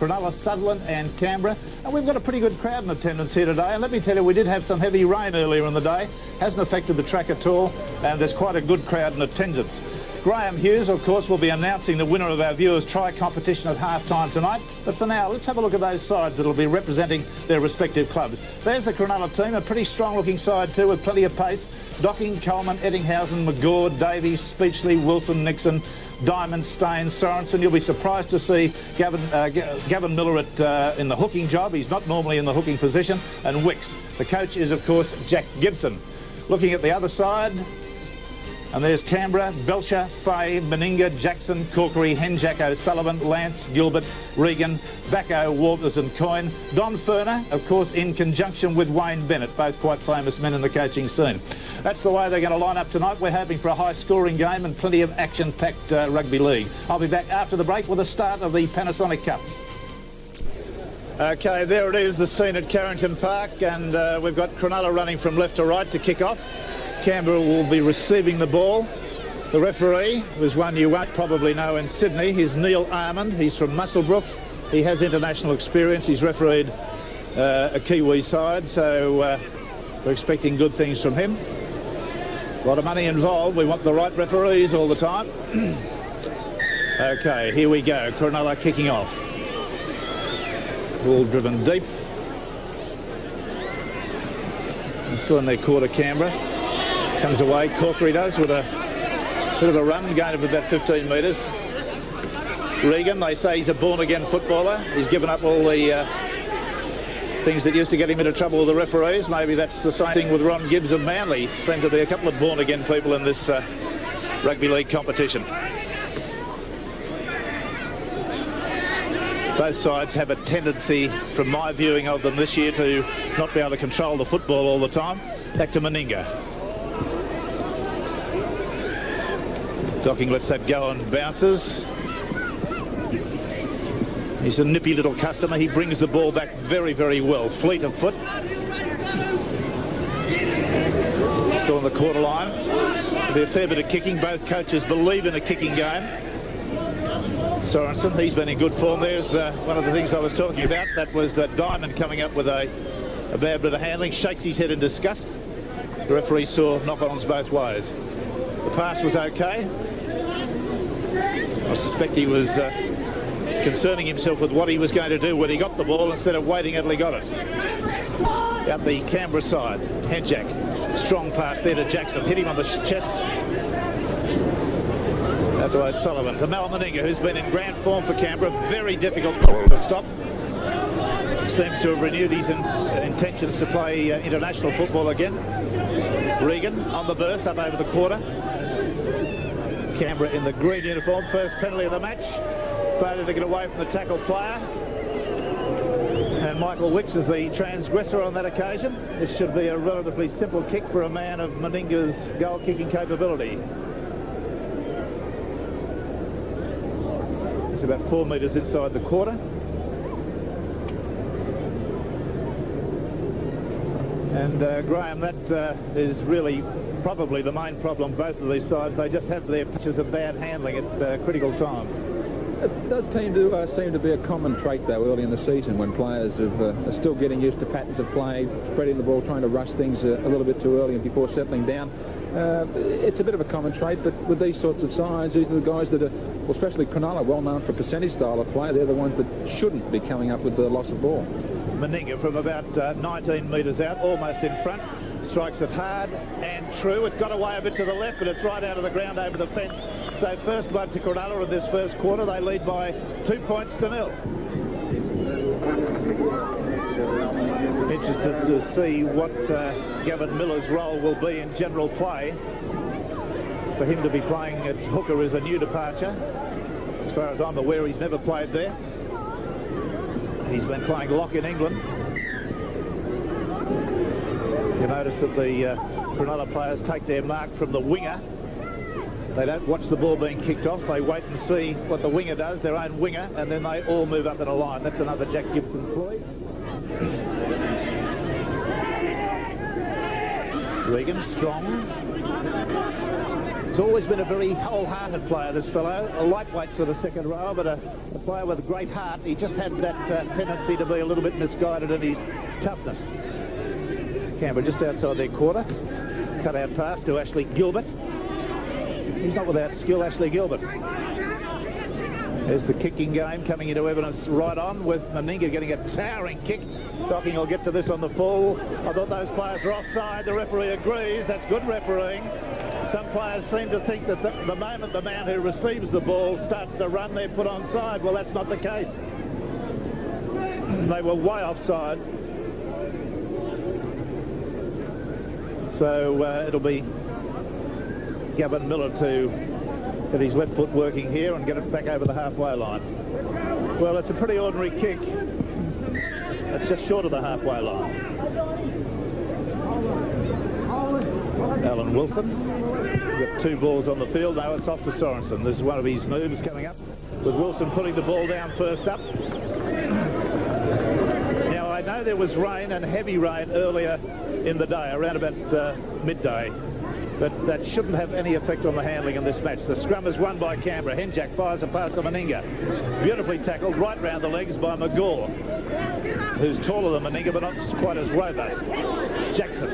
Cronulla, Sutherland and Canberra. And we've got a pretty good crowd in attendance here today. And let me tell you, we did have some heavy rain earlier in the day. Hasn't affected the track at all. And there's quite a good crowd in attendance. Graham Hughes, of course, will be announcing the winner of our viewers' try competition at half-time tonight. But for now, let's have a look at those sides that will be representing their respective clubs. There's the Cronulla team, a pretty strong-looking side too, with plenty of pace. Docking, Coleman, Eddinghausen, McGaw, Davies, Speechley, Wilson, Nixon, Diamond, Stain, Sorensen. You'll be surprised to see Gavin Miller in the hooking job. He's not normally in the hooking position. And Wicks. The coach is, of course, Jack Gibson. Looking at the other side, and there's Canberra, Belcher, Fay, Meninga, Jackson, Corkery, Henjack, O'Sullivan, Lance, Gilbert, Regan, Bacco, Walters and Coyne. Don Furner, of course, in conjunction with Wayne Bennett, both quite famous men in the coaching scene. That's the way they're going to line up tonight. We're hoping for a high-scoring game and plenty of action-packed rugby league. I'll be back after the break with the start of the Panasonic Cup. OK, there it is, the scene at Carrington Park, and we've got Cronulla running from left to right to kick off. Canberra will be receiving the ball. The referee was one you won't probably know in Sydney. He's Neil Armand. He's from Muswellbrook. He has international experience. He's refereed a Kiwi side, so we're expecting good things from him. A lot of money involved. We want the right referees all the time. OK, here we go. Cronulla kicking off. Ball driven deep. They're still in their quarter, Canberra. Comes away, Corkery does, with a bit of a run, gain of about 15 metres. Regan, they say he's a born-again footballer. He's given up all the things that used to get him into trouble with the referees. Maybe that's the same thing with Ron Gibbs of Manly. Seem to be a couple of born-again people in this rugby league competition. Both sides have a tendency, from my viewing of them this year, to not be able to control the football all the time. Back to Meninga. Docking lets that go and bounces. He's a nippy little customer. He brings the ball back very, very well. Fleet of foot. Still on the quarter line. There'll be a fair bit of kicking. Both coaches believe in a kicking game. Sorensen, he's been in good form. There's one of the things I was talking about. That was Diamond coming up with a bad bit of handling. Shakes his head in disgust. The referee saw knock-ons both ways. The pass was okay. I suspect he was concerning himself with what he was going to do when he got the ball instead of waiting until he got it. Out the Canberra side, Henjack. Strong pass there to Jackson. Hit him on the chest. Out to O'Sullivan. To Mal Meninga, who's been in grand form for Canberra. Very difficult to stop. Seems to have renewed his intentions to play international football again. Regan on the burst up over the quarter. Canberra in the green uniform. First penalty of the match. Failure to get away from the tackle player. And Michael Wicks is the transgressor on that occasion. This should be a relatively simple kick for a man of Meninga's goal-kicking capability. It's about 4 metres inside the quarter. And Graham, that is really probably the main problem both of these sides. They just have their pitches of bad handling at critical times. It does seem to be a common trait, though, early in the season when players are still getting used to patterns of play, spreading the ball, trying to rush things a little bit too early and before settling down. It's a bit of a common trait, but with these sorts of sides, these are the guys that are, well, especially Cronulla, well known for percentage style of play. They're the ones that shouldn't be coming up with the loss of ball. Meninga from about 19 metres out, almost in front, strikes it hard and true. It got away a bit to the left, but it's right out of the ground over the fence. So first blood to Cronulla in this first quarter. They lead by 2 points to 0. Interested to see what Gavin Miller's role will be in general play. For him to be playing at hooker is a new departure. As far as I'm aware, he's never played there. He's been playing lock in England. You notice that the Cronulla players take their mark from the winger. They don't watch the ball being kicked off. They wait and see what the winger does, their own winger, and then they all move up in a line. That's another Jack Gibson ploy. Regan, strong. He's always been a very wholehearted player, this fellow. A lightweight sort of second row, but a player with a great heart. He just had that tendency to be a little bit misguided in his toughness. Canberra just outside their quarter. Cut out pass to Ashley Gilbert. He's not without skill, Ashley Gilbert. There's the kicking game coming into evidence right on, with Meninga getting a towering kick. Docking will get to this on the full. I thought those players were offside. The referee agrees. That's good refereeing. Some players seem to think that the moment the man who receives the ball starts to run, they're put onside. Well, that's not the case. They were way offside. So it'll be Gavin Miller to get his left foot working here and get it back over the halfway line. Well, it's a pretty ordinary kick. It's just short of the halfway line. Alan Wilson. We've got 2 balls on the field. Now it's off to Sorensen. This is one of his moves coming up, with Wilson putting the ball down first up. Now, I know there was rain, and heavy rain, earlier in the day, around about midday. But that shouldn't have any effect on the handling in this match. The scrum is won by Canberra. Henjack fires a pass to Meninga. Beautifully tackled right round the legs by McGaw, who's taller than Meninga but not quite as robust. Jackson.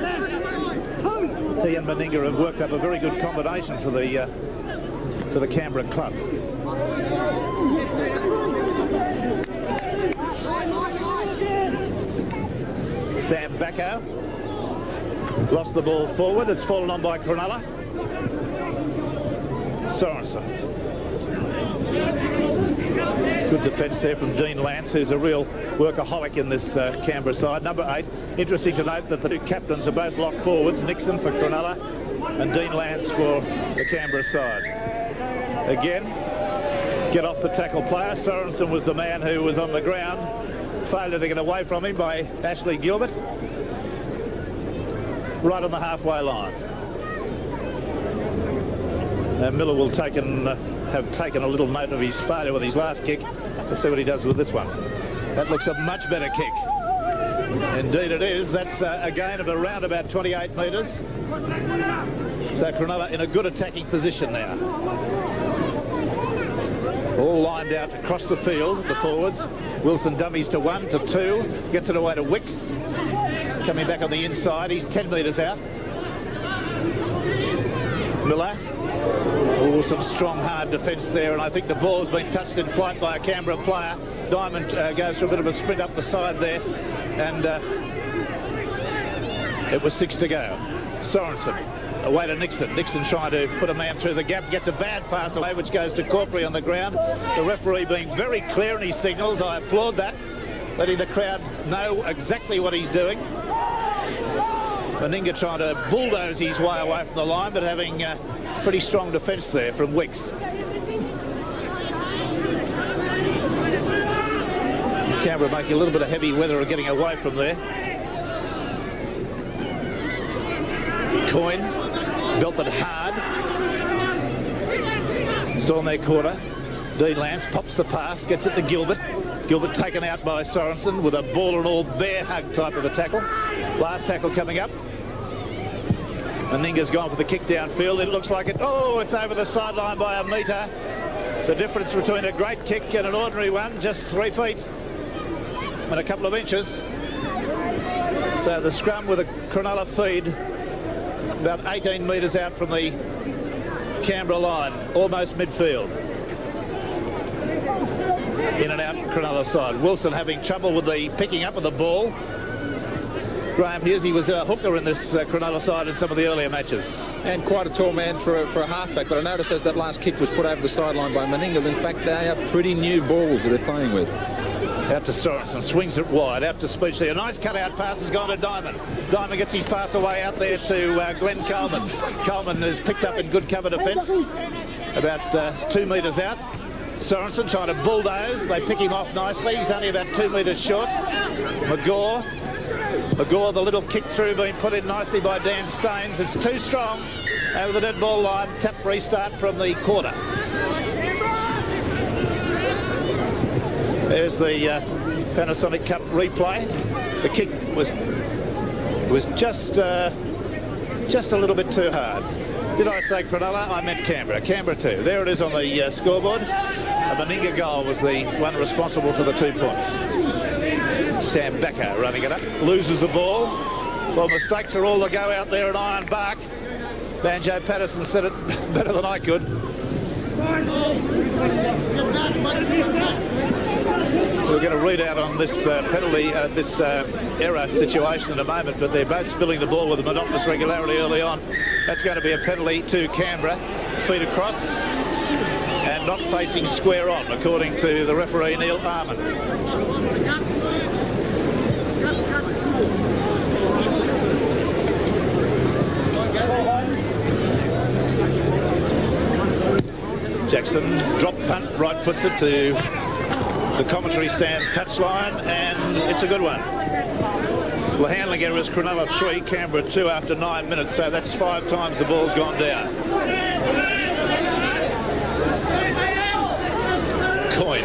He and Meninga have worked up a very good combination for the Canberra club. Sam Bacco lost the ball forward. It's fallen on by Cronulla. Sorensen. Good defence there from Dean Lance, who's a real workaholic in this Canberra side. Number 8. Interesting to note that the 2 captains are both lock forwards. Nixon for Cronulla and Dean Lance for the Canberra side. Again, get off the tackle player. Sorensen was the man who was on the ground. Failure to get away from him by Ashley Gilbert. Right on the halfway line. Now Miller will have taken a little note of his failure with his last kick. Let's see what he does with this one. That looks a much better kick. Indeed it is. That's a gain of around about 28 metres. So Cronulla in a good attacking position now. All lined out across the field, the forwards. Wilson dummies to 1, to 2. Gets it away to Wicks. Coming back on the inside. He's 10 metres out. Miller. Oh, some strong, hard defence there, and I think the ball's been touched in flight by a Canberra player. Diamond goes for a bit of a sprint up the side there, and it was 6 to go. Sorensen away to Nixon. Nixon trying to put a man through the gap, gets a bad pass away, which goes to Corkery on the ground. The referee being very clear in his signals. I applaud that, letting the crowd know exactly what he's doing. Meninga trying to bulldoze his way away from the line, but having pretty strong defence there from Wicks. Canberra making a little bit of heavy weather of getting away from there. Coyne belted hard. Still in their quarter. Dean Lance pops the pass, gets it to Gilbert. Gilbert taken out by Sorensen with a ball and all bear hug type of a tackle. Last tackle coming up. Meninga's gone for the kick downfield. It looks like it. Oh, it's over the sideline by a metre. The difference between a great kick and an ordinary one, just 3 feet and a couple of inches. So the scrum with a Cronulla feed about 18 metres out from the Canberra line, almost midfield. In and out Cronulla side. Wilson having trouble with the picking up of the ball. Graham Hughes, he was a hooker in this Cronulla side in some of the earlier matches. And quite a tall man for a halfback, but I noticed as that last kick was put over the sideline by Meninga, in fact they are pretty new balls that they're playing with. Out to Sorensen, swings it wide, out to Speechley. A nice cut-out pass has gone to Diamond. Diamond gets his pass away out there to Glenn Coleman. Coleman is picked up in good cover defence, about 2 metres out. Sorensen trying to bulldoze. They pick him off nicely. He's only about 2 metres short. McGaw, the little kick through being put in nicely by Dan Staines. It's too strong over the dead ball line. Tap restart from the quarter. There's the Panasonic Cup replay. The kick was just a little bit too hard. Did I say Cronulla? I meant Canberra. Canberra 2. There it is on the scoreboard. A Meninga goal was the one responsible for the 2 points. Sam Becker running it up. Loses the ball. Well, mistakes are all to go out there at Iron Bark. Banjo Patterson said it better than I could. We're going to read out on this penalty, this error situation in a moment, but they're both spilling the ball with a monotonous regularity early on. That's going to be a penalty to Canberra. Feet across and not facing square on, according to the referee, Neil Armand. Jackson drop punt, right foots it to the commentary stand touchline, and it's a good one. The handling error is Cronulla 3, Canberra 2 after 9 minutes, so that's 5 times the ball's gone down. Coyne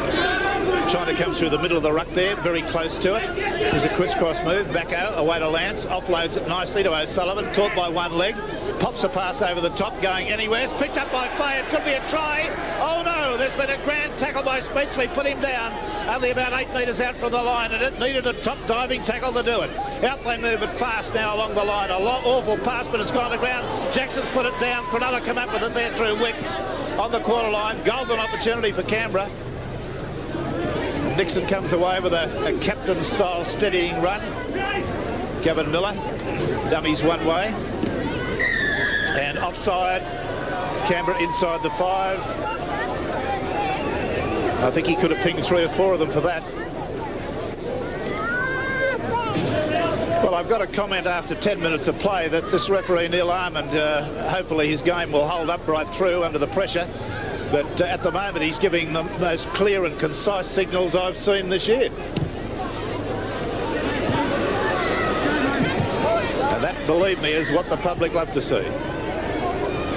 trying to come through the middle of the ruck there, very close to it. There's a crisscross move, Backo away to Lance, offloads it nicely to O'Sullivan, caught by one leg, pops a pass over the top, going anywhere. It's picked up by Fay. It could be a try. Oh no, there's been a grand tackle by Speechley, put him down, only about 8 metres out from the line, and it needed a top diving tackle to do it. Out they move it fast now along the line. Awful pass, but it's gone to ground. Jackson's put it down. Cronulla come up with it there through Wicks on the quarter line. Golden opportunity for Canberra. Nixon comes away with a captain-style steadying run. Gavin Miller, dummies one way. And offside, Canberra inside the 5. I think he could have pinged 3 or 4 of them for that. Well, I've got a comment after 10 minutes of play that this referee, Neil Armand, hopefully his game will hold up right through under the pressure. But at the moment, he's giving the most clear and concise signals I've seen this year. And that, believe me, is what the public love to see.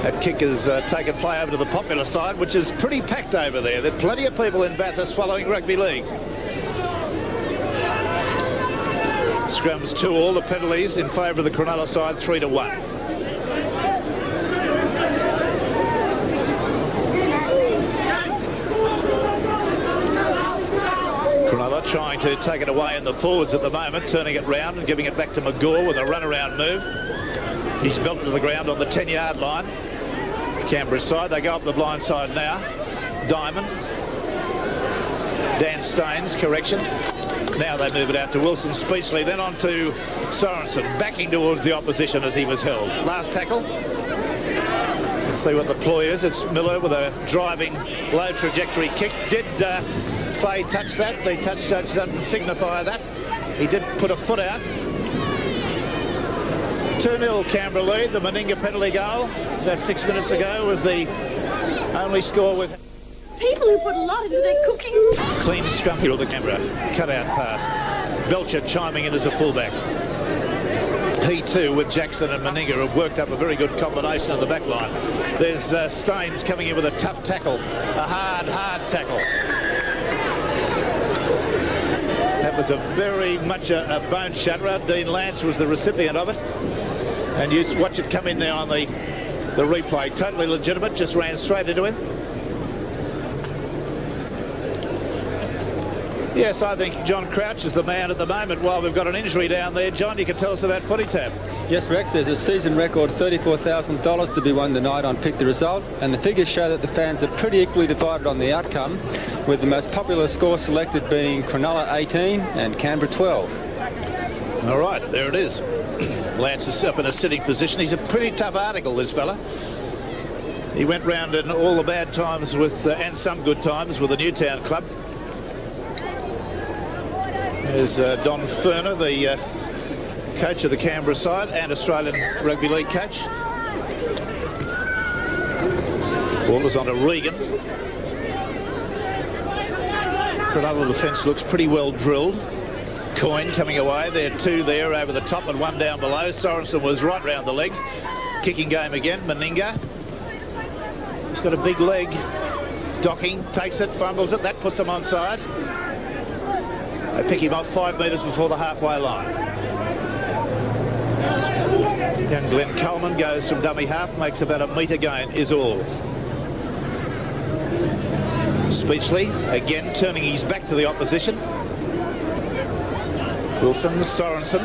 That kick has taken play over to the popular side, which is pretty packed over there. There are plenty of people in Bathurst following rugby league. Scrums 2-all, the penalties in favour of the Cronulla side, 3-1. Cronulla trying to take it away in the forwards at the moment, turning it round and giving it back to McGaw with a run-around move. He's belted to the ground on the 10-yard line. Canberra side, they go up the blind side now. Diamond. Dan Staines, correction. Now they move it out to Wilson, Speechley, then on to Sorensen, backing towards the opposition as he was held. Last tackle. Let's see what the ploy is. It's Miller with a driving low trajectory kick. Did Fay touch that? The touch judge doesn't signify that. He did put a foot out. 2-0 Canberra lead. The Meninga penalty goal about 6 minutes ago was the only score with people who put a lot into their cooking. Clean scrum here of the Canberra cut-out pass. Belcher chiming in as a fullback. He too, with Jackson and Meninga, have worked up a very good combination on the back line. There's Staines coming in with a tough tackle, a hard tackle. That was a very much a bone shatterer. Dean Lance was the recipient of it. And you watch it come in now on the replay. Totally legitimate, just ran straight into him. Yes, I think John Crouch is the man at the moment while we've got an injury down there. John, you can tell us about Footy Tab. Yes, Rex, there's a season record $34,000 to be won tonight on Pick the Result, and the figures show that the fans are pretty equally divided on the outcome, with the most popular score selected being Cronulla 18 and Canberra 12. All right, there it is. Lance is up in a sitting position. He's a pretty tough article, this fella. He went round in all the bad times with and some good times with the Newtown club. There's Don Ferner, the coach of the Canberra side and Australian Rugby League coach. Ball is on to Regan. Cronulla defence looks pretty well drilled. Coyne coming away. There are 2 there over the top and 1 down below. Sorensen was right round the legs. Kicking game again. Meninga. He's got a big leg. Docking, takes it, fumbles it. That puts him onside. They pick him up 5 metres before the halfway line. Young Glenn Coleman goes from dummy half, makes about a metre gain, is all. Speechley again turning his back to the opposition. Wilson, Sorensen.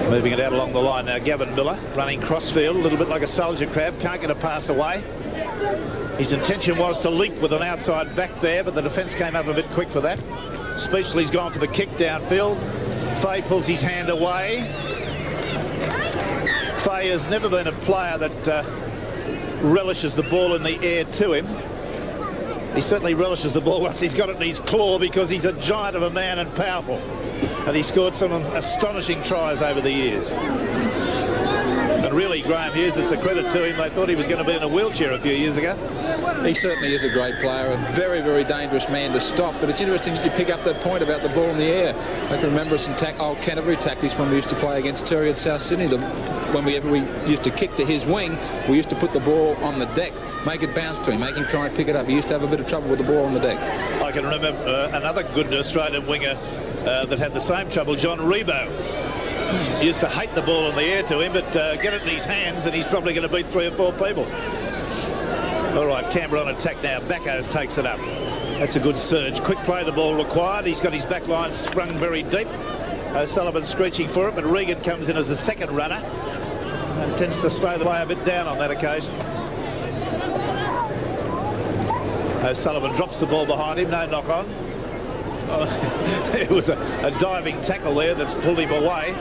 Moving it out along the line now. Gavin Miller running crossfield, a little bit like a soldier crab, can't get a pass away. His intention was to leap with an outside back there, but the defence came up a bit quick for that. Speechley's gone for the kick downfield. Fay pulls his hand away. Fay has never been a player that relishes the ball in the air to him. He certainly relishes the ball once he's got it in his claw, because he's a giant of a man and powerful. And he scored some astonishing tries over the years. And really, Graham Hughes, it's a credit to him. They thought he was going to be in a wheelchair a few years ago. He certainly is a great player, a very, very dangerous man to stop. But it's interesting that you pick up that point about the ball in the air. I can remember some old Canterbury tactics when we used to play against Terry at South Sydney. Whenever we used to kick to his wing, we used to put the ball on the deck, make it bounce to him, make him try and pick it up. He used to have a bit of trouble with the ball on the deck. I can remember another good Australian winger that had the same trouble, John Rebo. He used to hate the ball in the air to him, but get it in his hands and he's probably going to beat 3 or 4 people. All right, Canberra on attack now. Backos takes it up. That's a good surge. Quick play, the ball required. He's got his back line sprung very deep. O'Sullivan screeching for it, but Regan comes in as a second runner and tends to slow the play a bit down on that occasion. O'Sullivan drops the ball behind him, no knock on. Oh, it was a diving tackle there that's pulled him away.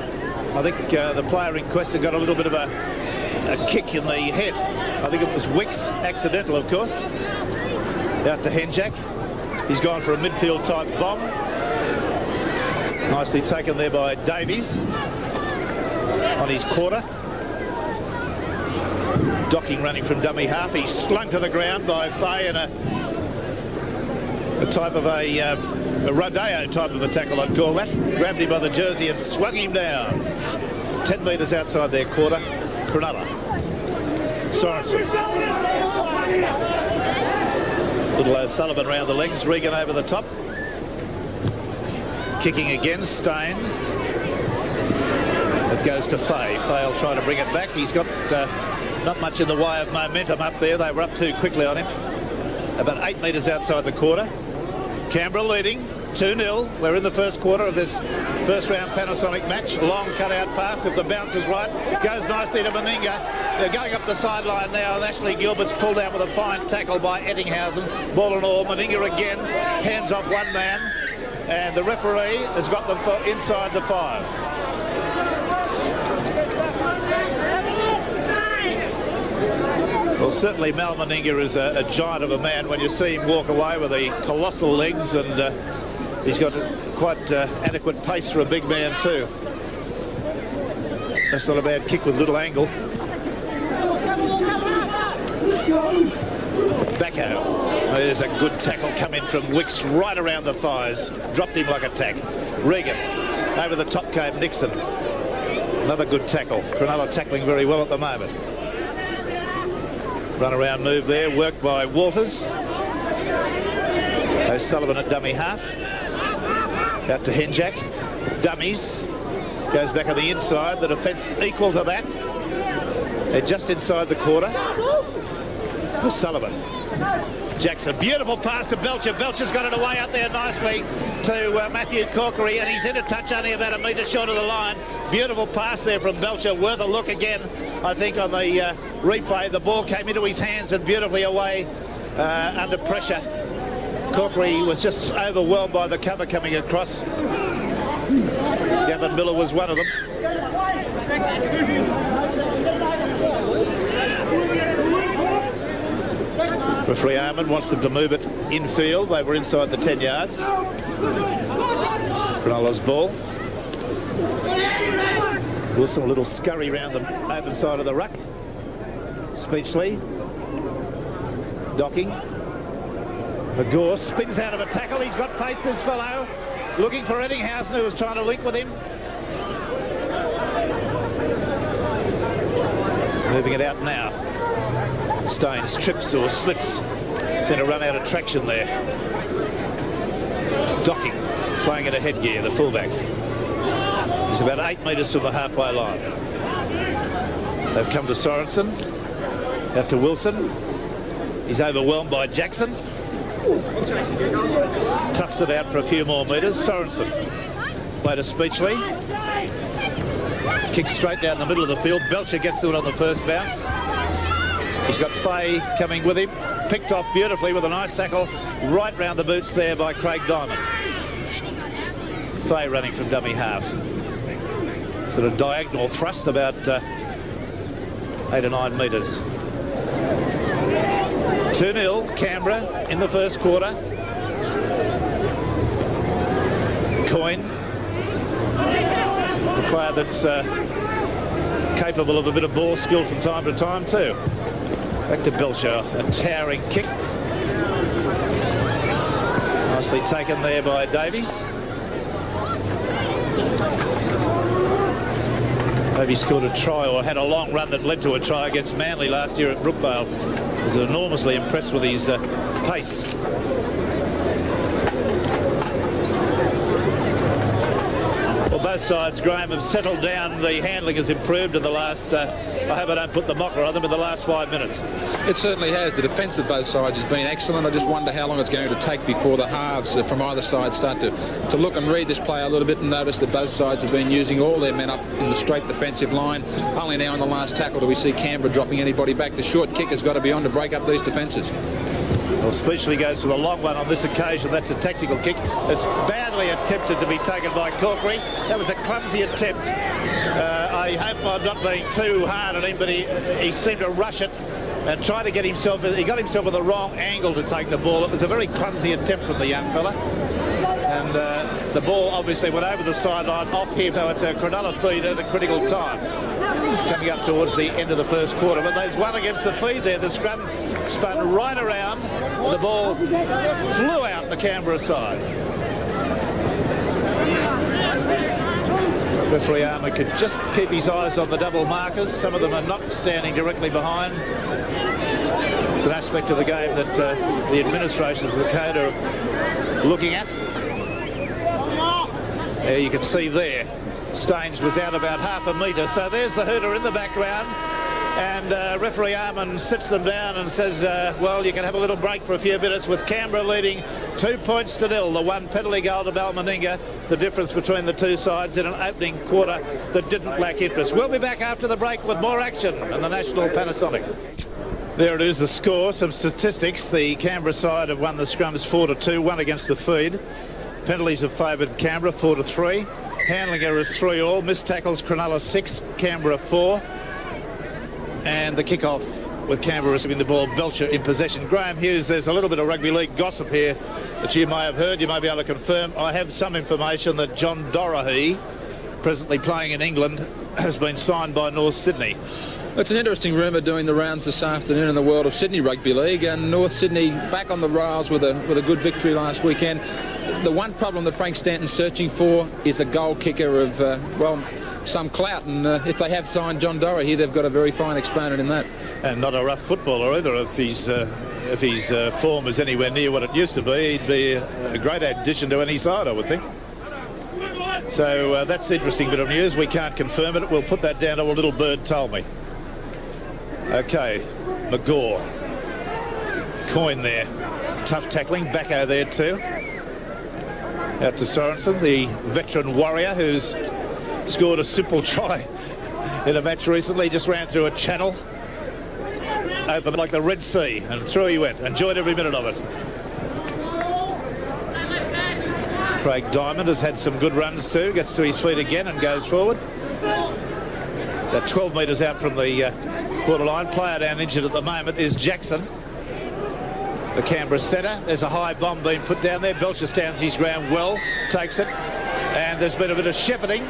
I think the player in question got a little bit of a kick in the head. I think it was Wicks, accidental of course. Out to Henjack. He's gone for a midfield type bomb. Nicely taken there by Davies on his quarter. Docking running from dummy half. He's slung to the ground by Fay in a type of a rodeo type of a tackle, I'd call that. Grabbed him by the jersey and swung him down. 10 metres outside their quarter. Cronulla. Sorensen. Little O'Sullivan round the legs. Regan over the top. Kicking again. Staines. It goes to Fay. Fay will try to bring it back. He's got not much in the way of momentum up there. They were up too quickly on him. About 8 metres outside the quarter. Canberra leading 2-0. We're in the first quarter of this first round Panasonic match. Long cut-out pass, if the bounce is right. Goes nicely to Meninga. They're going up the sideline now, and Ashley Gilbert's pulled down with a fine tackle by Ettinghausen. Ball and all. Meninga again. Hands off one man. And the referee has got them inside the 5. Well, certainly Mal Meninga is a giant of a man when you see him walk away with the colossal legs, and he's got quite adequate pace for a big man too. That's not a bad kick with little angle. Backo. Oh, there's a good tackle come in from Wicks right around the thighs. Dropped him like a tack. Regan. Over the top came Nixon. Another good tackle. Cronulla tackling very well at the moment. Run around move there, worked by Walters. O'Sullivan at dummy half. Out to Henjack. Dummies. Goes back on the inside. The defence equal to that. They're just inside the quarter. O'Sullivan. Jackson. Beautiful pass to Belcher. Belcher's got it away out there nicely to Matthew Corkery, and he's in a touch only about a metre short of the line. Beautiful pass there from Belcher. Worth a look again, I think, on the replay. The ball came into his hands and beautifully away under pressure. Corkery was just overwhelmed by the cover coming across. Gavin Miller was one of them. Referee Armand wants them to move it infield. They were inside the 10 yards. Cronulla's ball. Wilson a little scurry round the open side of the ruck. Speechley. Docking. McGaw spins out of a tackle. He's got pace, this fellow. Looking for Ettinghausen, who was trying to link with him. Moving it out now. Staines trips or slips. Sent a run out of traction there. Docking. playing in a headgear, the fullback. He's about 8 metres from the halfway line. They've come to Sorensen, out to Wilson. He's overwhelmed by Jackson. Toughs it out for a few more metres. Sorensen played to Speechley. Kicks straight down the middle of the field. Belcher gets to it on the first bounce. He's got Fay coming with him. Picked off beautifully with a nice tackle right round the boots there by Craig Diamond. Fay running from dummy half. Sort of diagonal thrust about 8 or 9 metres. 2-0 Canberra in the first quarter. Coyne, a player that's capable of a bit of ball skill from time to time too. Back to Belcher, a towering kick. Nicely taken there by Davies. Davies scored a try, or had a long run that led to a try against Manly last year at Brookvale. Was enormously impressed with his pace. Well, both sides, Graham, have settled down. The handling has improved in the last, I hope I don't put the mocker on them, in the last 5 minutes. It certainly has. The defence of both sides has been excellent. I just wonder how long it's going to take before the halves from either side start to look and read this play a little bit and notice that both sides have been using all their men up in the straight defensive line. Only now in the last tackle do we see Canberra dropping anybody back. The short kick has got to be on to break up these defences. Well, Speechley goes for the long one on this occasion. That's a tactical kick. It's badly attempted to be taken by Corkery. That was a clumsy attempt. I hope I'm not being too hard on him, but he seemed to rush it and try to get himself. He got himself with the wrong angle to take the ball. It was a very clumsy attempt from the young fella. And the ball obviously went over the sideline off him. So it's a Cronulla feed at a critical time. Coming up towards the end of the first quarter. But there's one against the feed there. The scrum spun right around. The ball flew out the Canberra side. Referee Armour could just keep his eyes on the double markers. Some of them are not standing directly behind. It's an aspect of the game that the administrations of the code are looking at. You can see there, Staines was out about half a metre. So there's the hooter in the background. And referee Arman sits them down and says, well, you can have a little break for a few minutes, with Canberra leading 2 points to 0. The one penalty goal to Balmaninga, the difference between the two sides in an opening quarter that didn't lack interest. We'll be back after the break with more action in the National Panasonic. There it is, the score, some statistics. The Canberra side have won the scrums 4-2, one against the feed. Penalties have favoured Canberra 4-3. Handling errors 3-all. Missed tackles Cronulla 6, Canberra 4. And the kick-off with Canberra receiving the ball, Belcher in possession. Graham Hughes, there's a little bit of rugby league gossip here that you may have heard, you may be able to confirm. I have some information that John Dorahy, presently playing in England, has been signed by North Sydney. It's an interesting rumour doing the rounds this afternoon in the world of Sydney Rugby League, and North Sydney back on the rails with a good victory last weekend. The one problem that Frank Stanton's searching for is a goal kicker of, well, some clout, and if they have signed John Dorahy, they've got a very fine exponent in that. And not a rough footballer either. If his form is anywhere near what it used to be, he'd be a great addition to any side, I would think. So that's an interesting bit of news. We can't confirm it. We'll put that down to a little bird told me. Okay, McGaw. Coyne there. Tough tackling. Backo there too. Out to Sorensen, the veteran warrior who's scored a simple try in a match recently. Just ran through a channel, open like the Red Sea, and through he went. Enjoyed every minute of it. Craig Diamond has had some good runs too. Gets to his feet again and goes forward. About 12 metres out from the quarter line. Player down injured at the moment is Jackson, the Canberra centre. There's a high bomb being put down there. Belcher stands his ground well, takes it, and there's been a bit of shepherding.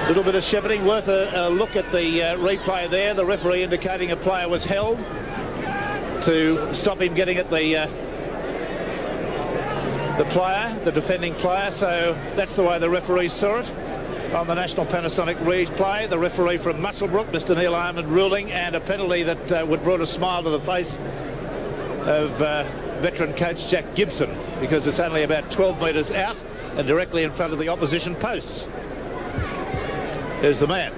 Little bit of shepherding. Worth a look at the replay there. The referee indicating a player was held to stop him getting at the player, the defending player. So that's the way the referee saw it. On the National Panasonic replay, the referee from Muswellbrook, Mr. Neil Armand, ruling, and a penalty that would brought a smile to the face of veteran coach Jack Gibson, because it's only about 12 metres out and directly in front of the opposition posts. There's the man.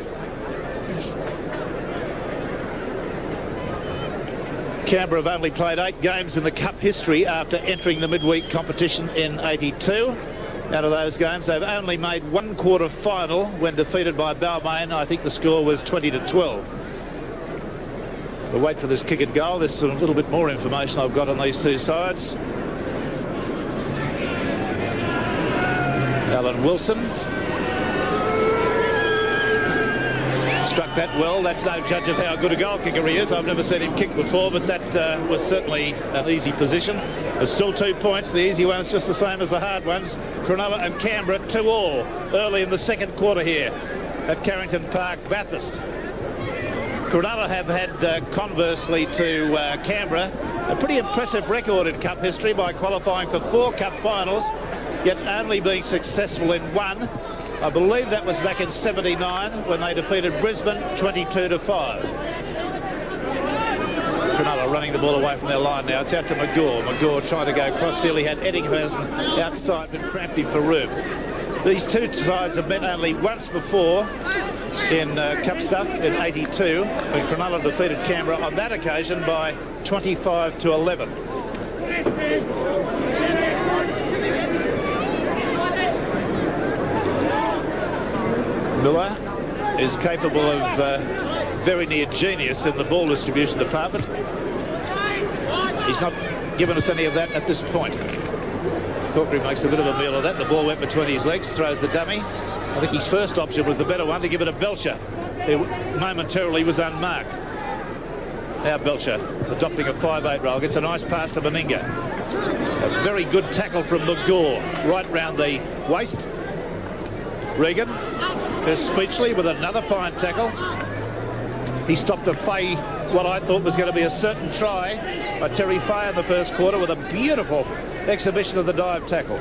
Canberra have only played 8 games in the Cup history after entering the midweek competition in 82. Out of those games, they've only made one quarter final when defeated by Balmain. I think the score was 20-12. We'll wait for this kick at goal. There's a little bit more information I've got on these two sides. Alan Wilson struck that well. That's no judge of how good a goal kicker he is. I've never seen him kick before, but that was certainly an easy position. There's still 2 points. The easy ones just the same as the hard ones. Cronulla and Canberra 2-all early in the second quarter here at Carrington Park, Bathurst. Cronulla have had, conversely to Canberra, a pretty impressive record in Cup history by qualifying for 4 Cup finals, yet only being successful in 1. I believe that was back in 79 when they defeated Brisbane 22-5. Cronulla running the ball away from their line now. It's out to McGaw. McGaw trying to go crossfield. He had Eddinghausen outside but cramped him for room. These two sides have met only once before in Cup stuff in 82 when Cronulla defeated Canberra on that occasion by 25-11. Miller is capable of very near genius in the ball distribution department. He's not given us any of that at this point. Corkery makes a bit of a meal of that. The ball went between his legs, throws the dummy. I think his first option was the better one, to give it a Belcher. It momentarily was unmarked. Now Belcher adopting a 5'8" roll, gets a nice pass to Meninga. A very good tackle from McGaw, right round the waist. Regan is Speechley with another fine tackle. He stopped a Fay, what I thought was going to be a certain try by Terry Fay in the first quarter, with a beautiful exhibition of the dive tackle.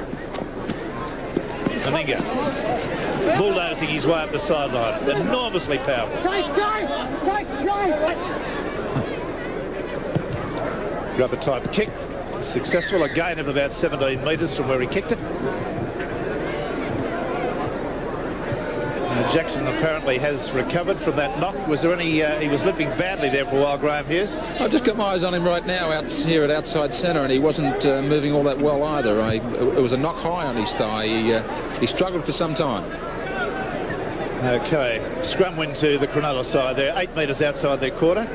Meninga bulldozing his way up the sideline, enormously powerful. Rubber type kick, successful, a gain of about 17 metres from where he kicked it. Jackson apparently has recovered from that knock. Was there any... he was limping badly there for a while, Graham Hughes. I've just got my eyes on him right now out here at outside centre, and he wasn't moving all that well either. It was a knock high on his thigh. He struggled for some time. OK, scrum win to the Cronulla side. They're 8 metres outside their quarter.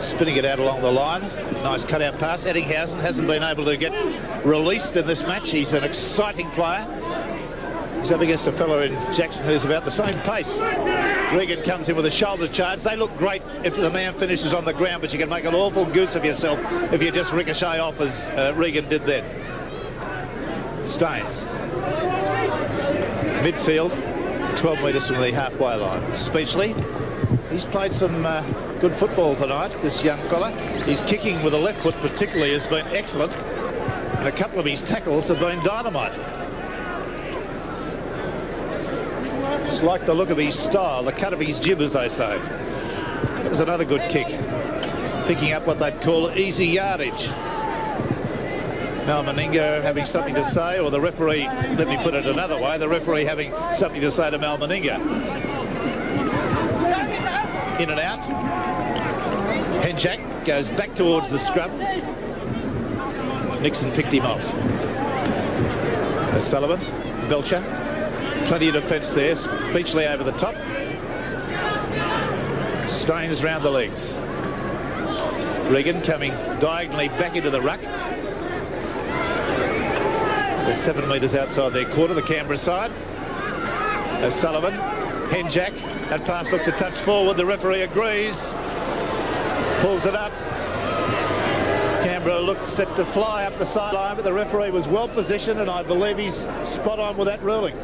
Spinning it out along the line. Nice cut-out pass. Eddinghausen hasn't been able to get released in this match. He's an exciting player. He's up against a fella in Jackson who's about the same pace. Regan comes in with a shoulder charge. They look great if the man finishes on the ground, but you can make an awful goose of yourself if you just ricochet off as Regan did then. Staines. Midfield, 12 metres from the halfway line. Speechley. He's played some good football tonight, this young fella. His kicking with the left foot particularly has been excellent. And a couple of his tackles have been dynamite. Just like the look of his style, the cut of his jib, as they say. There's another good kick. Picking up what they'd call easy yardage. Mal Meninga having something to say, or the referee, let me put it another way, the referee having something to say to Mal Meninga. In and out. Henjak goes back towards the scrum. Nixon picked him off. Sullivan, Belcher. Plenty of defence there. Speechley over the top. Staines round the legs. Regan coming diagonally back into the ruck. They're 7 metres outside their quarter, the Canberra side. Sullivan, Henjak, that pass looked to touch forward. The referee agrees. Pulls it up. Canberra looked set to fly up the sideline, but the referee was well positioned, and I believe he's spot on with that ruling.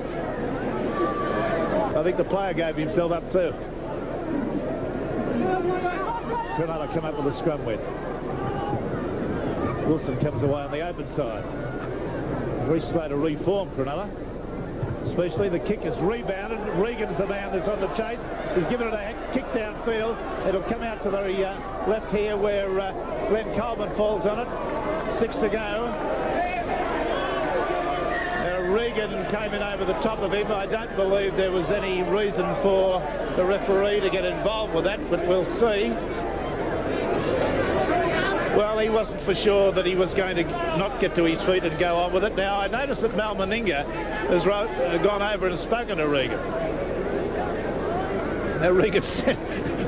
I think the player gave himself up too. Cronulla come up with a scrum win. Wilson comes away on the open side. Very slow to reform, Cronulla. Especially the kick is rebounded. Regan's the man that's on the chase. He's given it a kick downfield. It'll come out to the left here where Glenn Coleman falls on it. 6 to go. Regan came in over the top of him. I don't believe there was any reason for the referee to get involved with that, but we'll see. Well, he wasn't for sure that he was going to not get to his feet and go on with it. Now, I noticed that Mal Meninga has gone over and spoken to Regan. Now, Regan said,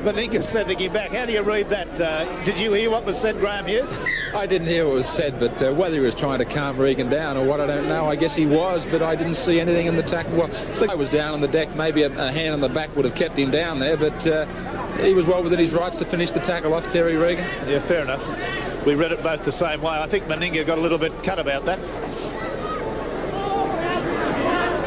Meninga's sending him back. How do you read that? Did you hear what was said, Graham Hughes? I didn't hear what was said, but whether he was trying to calm Regan down or what, I don't know. I guess he was, but I didn't see anything in the tackle. Well, the guy was down on the deck. Maybe a hand on the back would have kept him down there, but he was well within his rights to finish the tackle off Terry Regan. Yeah, fair enough. We read it both the same way. I think Meninga got a little bit cut about that.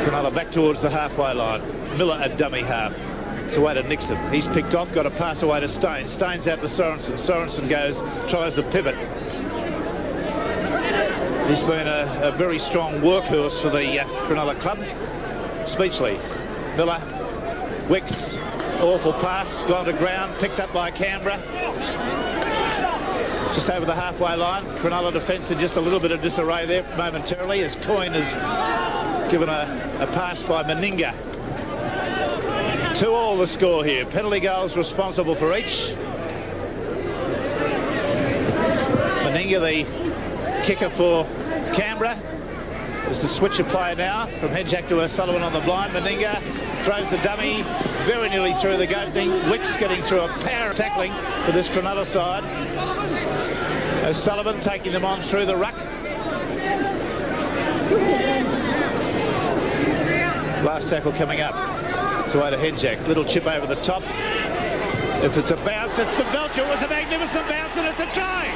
Cronulla back towards the halfway line. Miller a dummy half. It's away to Nixon. He's picked off, got a pass away to Stone. Stone's out to Sorensen. Sorensen tries the pivot. He's been a very strong workhorse for the Cronulla club. Speechley. Miller. Wicks. Awful pass. Gone to ground. Picked up by Canberra. Just over the halfway line. Cronulla defence in just a little bit of disarray there momentarily as Coyne has given a pass by Meninga. 2-2 the score here. Penalty goals responsible for each. Meninga, the kicker for Canberra. There's the switch of play now from Henjak to O'Sullivan on the blind. Meninga throws the dummy very nearly through the opening. Wicks getting through a power of tackling for this Cronulla side. O'Sullivan taking them on through the ruck. Last tackle coming up. It's away to Henjak. Little chip over the top. If it's a bounce, it's the Belcher. It was a magnificent bounce and it's a try.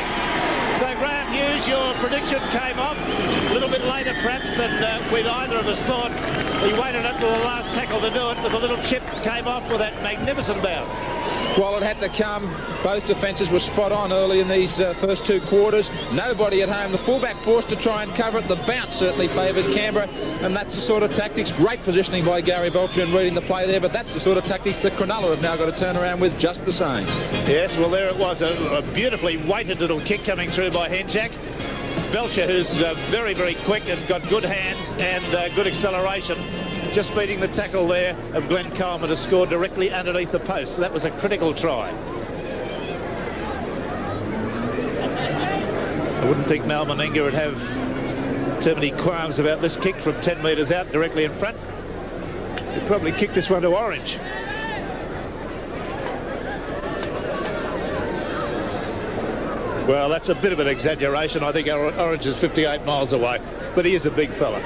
So, Graham Hughes, your prediction came off a little bit later perhaps than we'd either of us thought. He waited until the last tackle to do it with a little chip, came off with that magnificent bounce. Well, it had to come. Both defences were spot on early in these first 2 quarters. Nobody at home. The fullback forced to try and cover it. The bounce certainly favoured Canberra, and that's the sort of tactics. Great positioning by Gary Belcher in reading the play there, but that's the sort of tactics that Cronulla have now got to turn around with just the same. Yes, well, there it was. A beautifully weighted little kick coming through by Henjak. Belcher, who's very, very quick and got good hands and good acceleration, just beating the tackle there of Glenn Coleman to score directly underneath the post. So that was a critical try. I wouldn't think Mal Meninga would have too many qualms about this kick from 10 metres out directly in front. He'd probably kick this one to Orange. Well, that's a bit of an exaggeration. I think Orange is 58 miles away, but he is a big fella.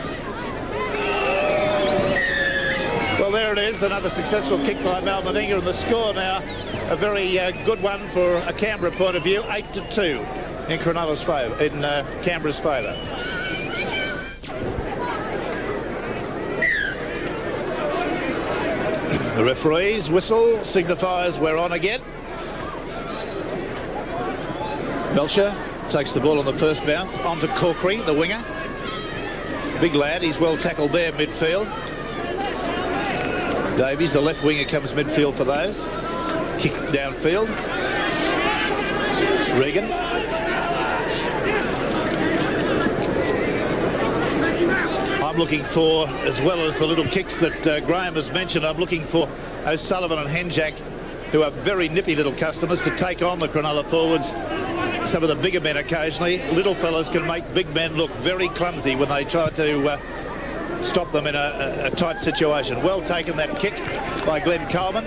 Well, there it is, another successful kick by Mal Meninga, and the score now a very good one for a Canberra point of view, 8-2 in Cronulla's favour, in Canberra's favour. The referee's whistle signifies we're on again. Belcher takes the ball on the first bounce onto Corkery, the winger. Big lad, he's well tackled there midfield. Davies, the left winger, comes midfield for those. Kick downfield. Regan. I'm looking for, as well as the little kicks that Graham has mentioned, I'm looking for O'Sullivan and Henjak, who are very nippy little customers, to take on the Cronulla forwards. Some of the bigger men occasionally. Little fellas can make big men look very clumsy when they try to stop them in a tight situation. Well taken, that kick by Glenn Coleman.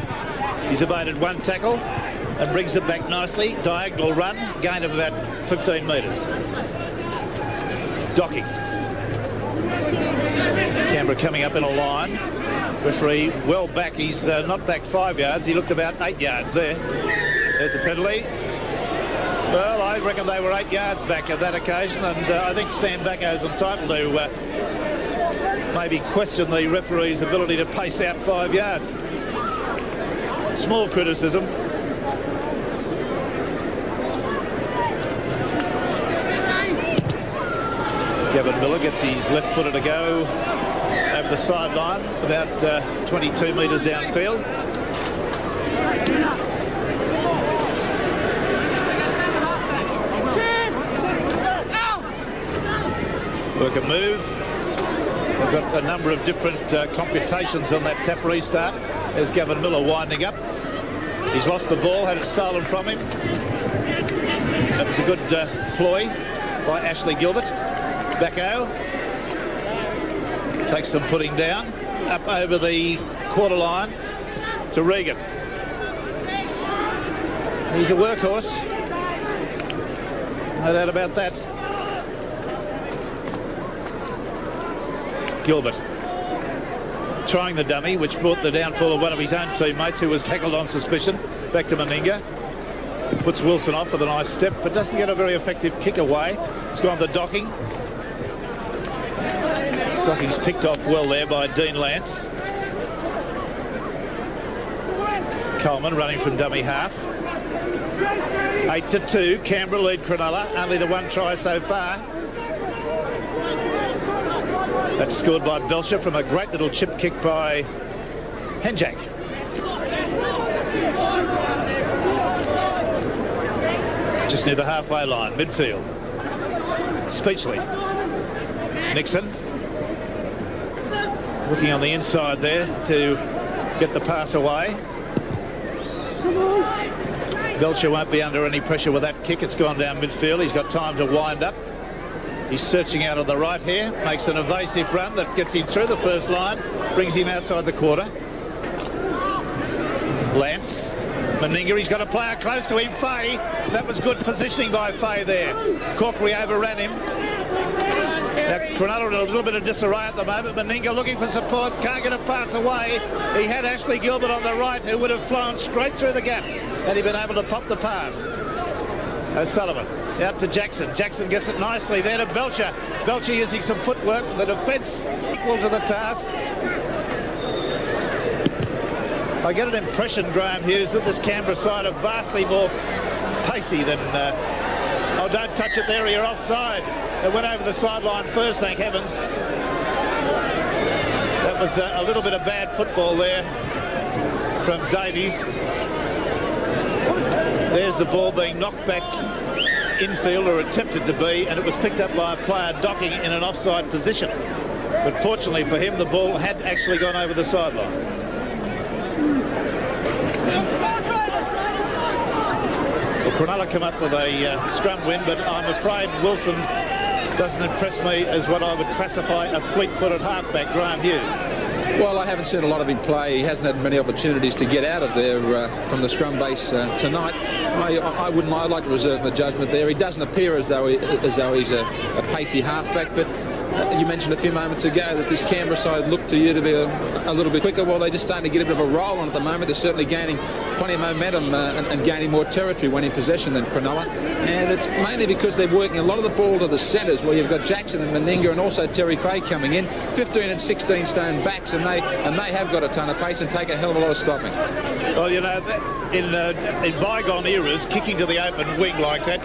He's evaded one tackle and brings it back nicely. Diagonal run, gain of about 15 metres. Docking. Canberra coming up in a line. Referee well back. He's not back 5 yards. He looked about 8 yards there. There's a penalty. Well, I reckon they were 8 yards back at that occasion, and I think Sam Backo's entitled to maybe question the referee's ability to pace out 5 yards. Small criticism. Kevin Miller gets his left footer to go over the sideline, about 22 metres downfield. Work a move. They've got a number of different computations on that tap restart. There's Gavin Miller winding up. He's lost the ball, had it stolen from him. That was a good ploy by Ashley Gilbert. Backo takes some putting down. Up over the quarter line to Regan. He's a workhorse. No doubt about that. Gilbert throwing the dummy, which brought the downfall of one of his own teammates who was tackled on suspicion. Back to Meninga. Puts Wilson off with a nice step, but doesn't get a very effective kick away. It's gone to Docking. Docking's picked off well there by Dean Lance. Coleman running from dummy half. 8-2. Canberra lead Cronulla. Only the one try so far. That's scored by Belcher from a great little chip kick by Henjak. Just near the halfway line, midfield. Speechley. Nixon. Looking on the inside there to get the pass away. Belcher won't be under any pressure with that kick. It's gone down midfield. He's got time to wind up. He's searching out of the right here. Makes an evasive run that gets him through the first line. Brings him outside the quarter. Lance. Meninga, he's got a player close to him. Fay. That was good positioning by Fay there. Corkery overran him. Now, Cronulla in a little bit of disarray at the moment. Meninga looking for support. Can't get a pass away. He had Ashley Gilbert on the right, who would have flown straight through the gap had he been able to pop the pass. O'Sullivan out to Jackson. Jackson gets it nicely there to Belcher. Belcher using some footwork. The defence equal to the task. I get an impression, Graham Hughes, that this Canberra side are vastly more pacey than... oh, don't touch it there, you're offside. It went over the sideline first, thank heavens. That was a little bit of bad football there from Davies. There's the ball being knocked back infield, or attempted to be, and it was picked up by a player Docking in an offside position. But fortunately for him, the ball had actually gone over the sideline. Well, Cronulla come up with a scrum win, but I'm afraid Wilson doesn't impress me as what I would classify a fleet-footed halfback. Graham Hughes. Well, I haven't seen a lot of him play. He hasn't had many opportunities to get out of there from the scrum base tonight. I'd like to reserve the judgment there. He doesn't appear as though he's a pacey halfback, but you mentioned a few moments ago that this Canberra side looked to you to be a little bit quicker. Well, they're just starting to get a bit of a roll on at the moment. They're certainly gaining plenty of momentum and gaining more territory when in possession than Cronulla. And it's mainly because they're working a lot of the ball to the centres, where you've got Jackson and Meninga and also Terry Fay coming in. 15 and 16 stone backs, and they have got a ton of pace and take a hell of a lot of stopping. Well, you know, in bygone eras, kicking to the open wing like that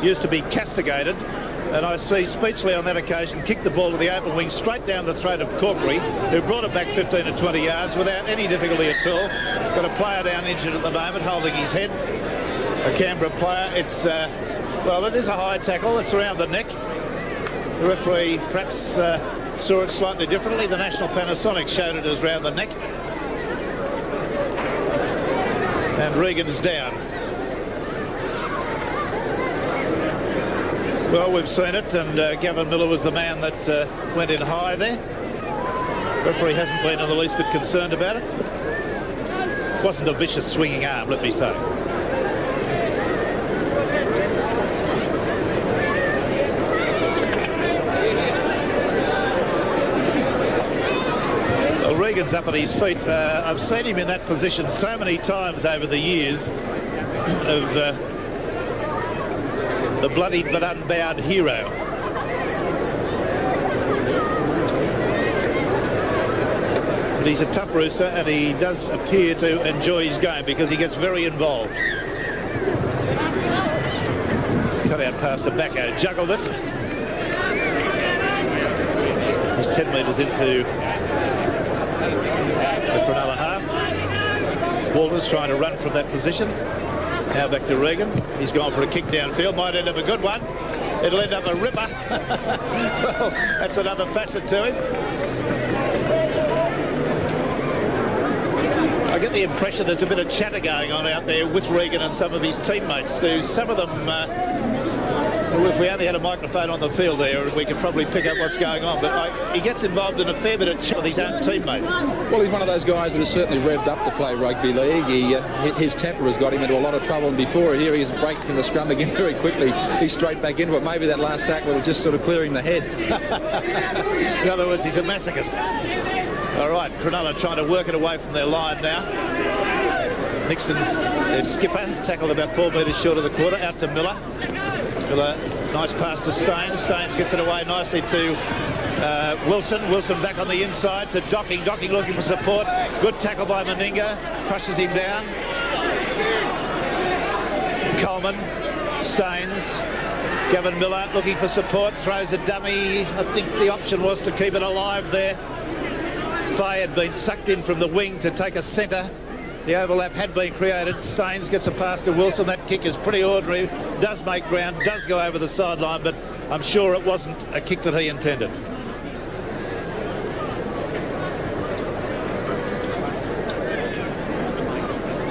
used to be castigated. And I see Speechley on that occasion kick the ball to the open wing straight down the throat of Corkery, who brought it back 15 to 20 yards without any difficulty at all. Got a player down injured at the moment, holding his head. A Canberra player. It's, well, it is a high tackle. It's around the neck. The referee perhaps saw it slightly differently. The national Panasonic showed it as round the neck. And Regan's down. Well, we've seen it, and Gavin Miller was the man that went in high there. Referee hasn't been in the least bit concerned about it. Wasn't a vicious swinging arm, let me say. Well, Regan's up at his feet. I've seen him in that position so many times over the years of... the bloodied but unbowed hero. But he's a tough rooster, and he does appear to enjoy his game because he gets very involved. Cut out past Tobacco, juggled it. He's 10 metres into the Cronulla half. Walters trying to run from that position. Now back to Regan. He's gone for a kick downfield. Might end up a good one. it'll end up a ripper. Well, that's another facet to him. I get the impression there's a bit of chatter going on out there with Regan and some of his teammates too. Some of them, if we only had a microphone on the field there, we could probably pick up what's going on. But he gets involved in a fair bit of chat with his own teammates. Well, he's one of those guys that has certainly revved up to play rugby league. His temper has got him into a lot of trouble, and before here he is breaking from the scrum again very quickly. He's straight back into it. Maybe that last tackle was just sort of clearing the head. In other words, he's a masochist. All right, Cronulla trying to work it away from their line now. Nixon, their skipper, tackled about 4 metres short of the quarter, out to Miller. Miller, nice pass to Staines. Staines gets it away nicely to Wilson. Wilson back on the inside to Docking. Docking looking for support. Good tackle by Meninga. Crushes him down. Coleman, Staines, Gavin Miller looking for support. Throws a dummy. I think the option was to keep it alive there. Fay had been sucked in from the wing to take a centre. The overlap had been created. Staines gets a pass to Wilson. That kick is pretty ordinary. Does make ground, does go over the sideline, but I'm sure it wasn't a kick that he intended.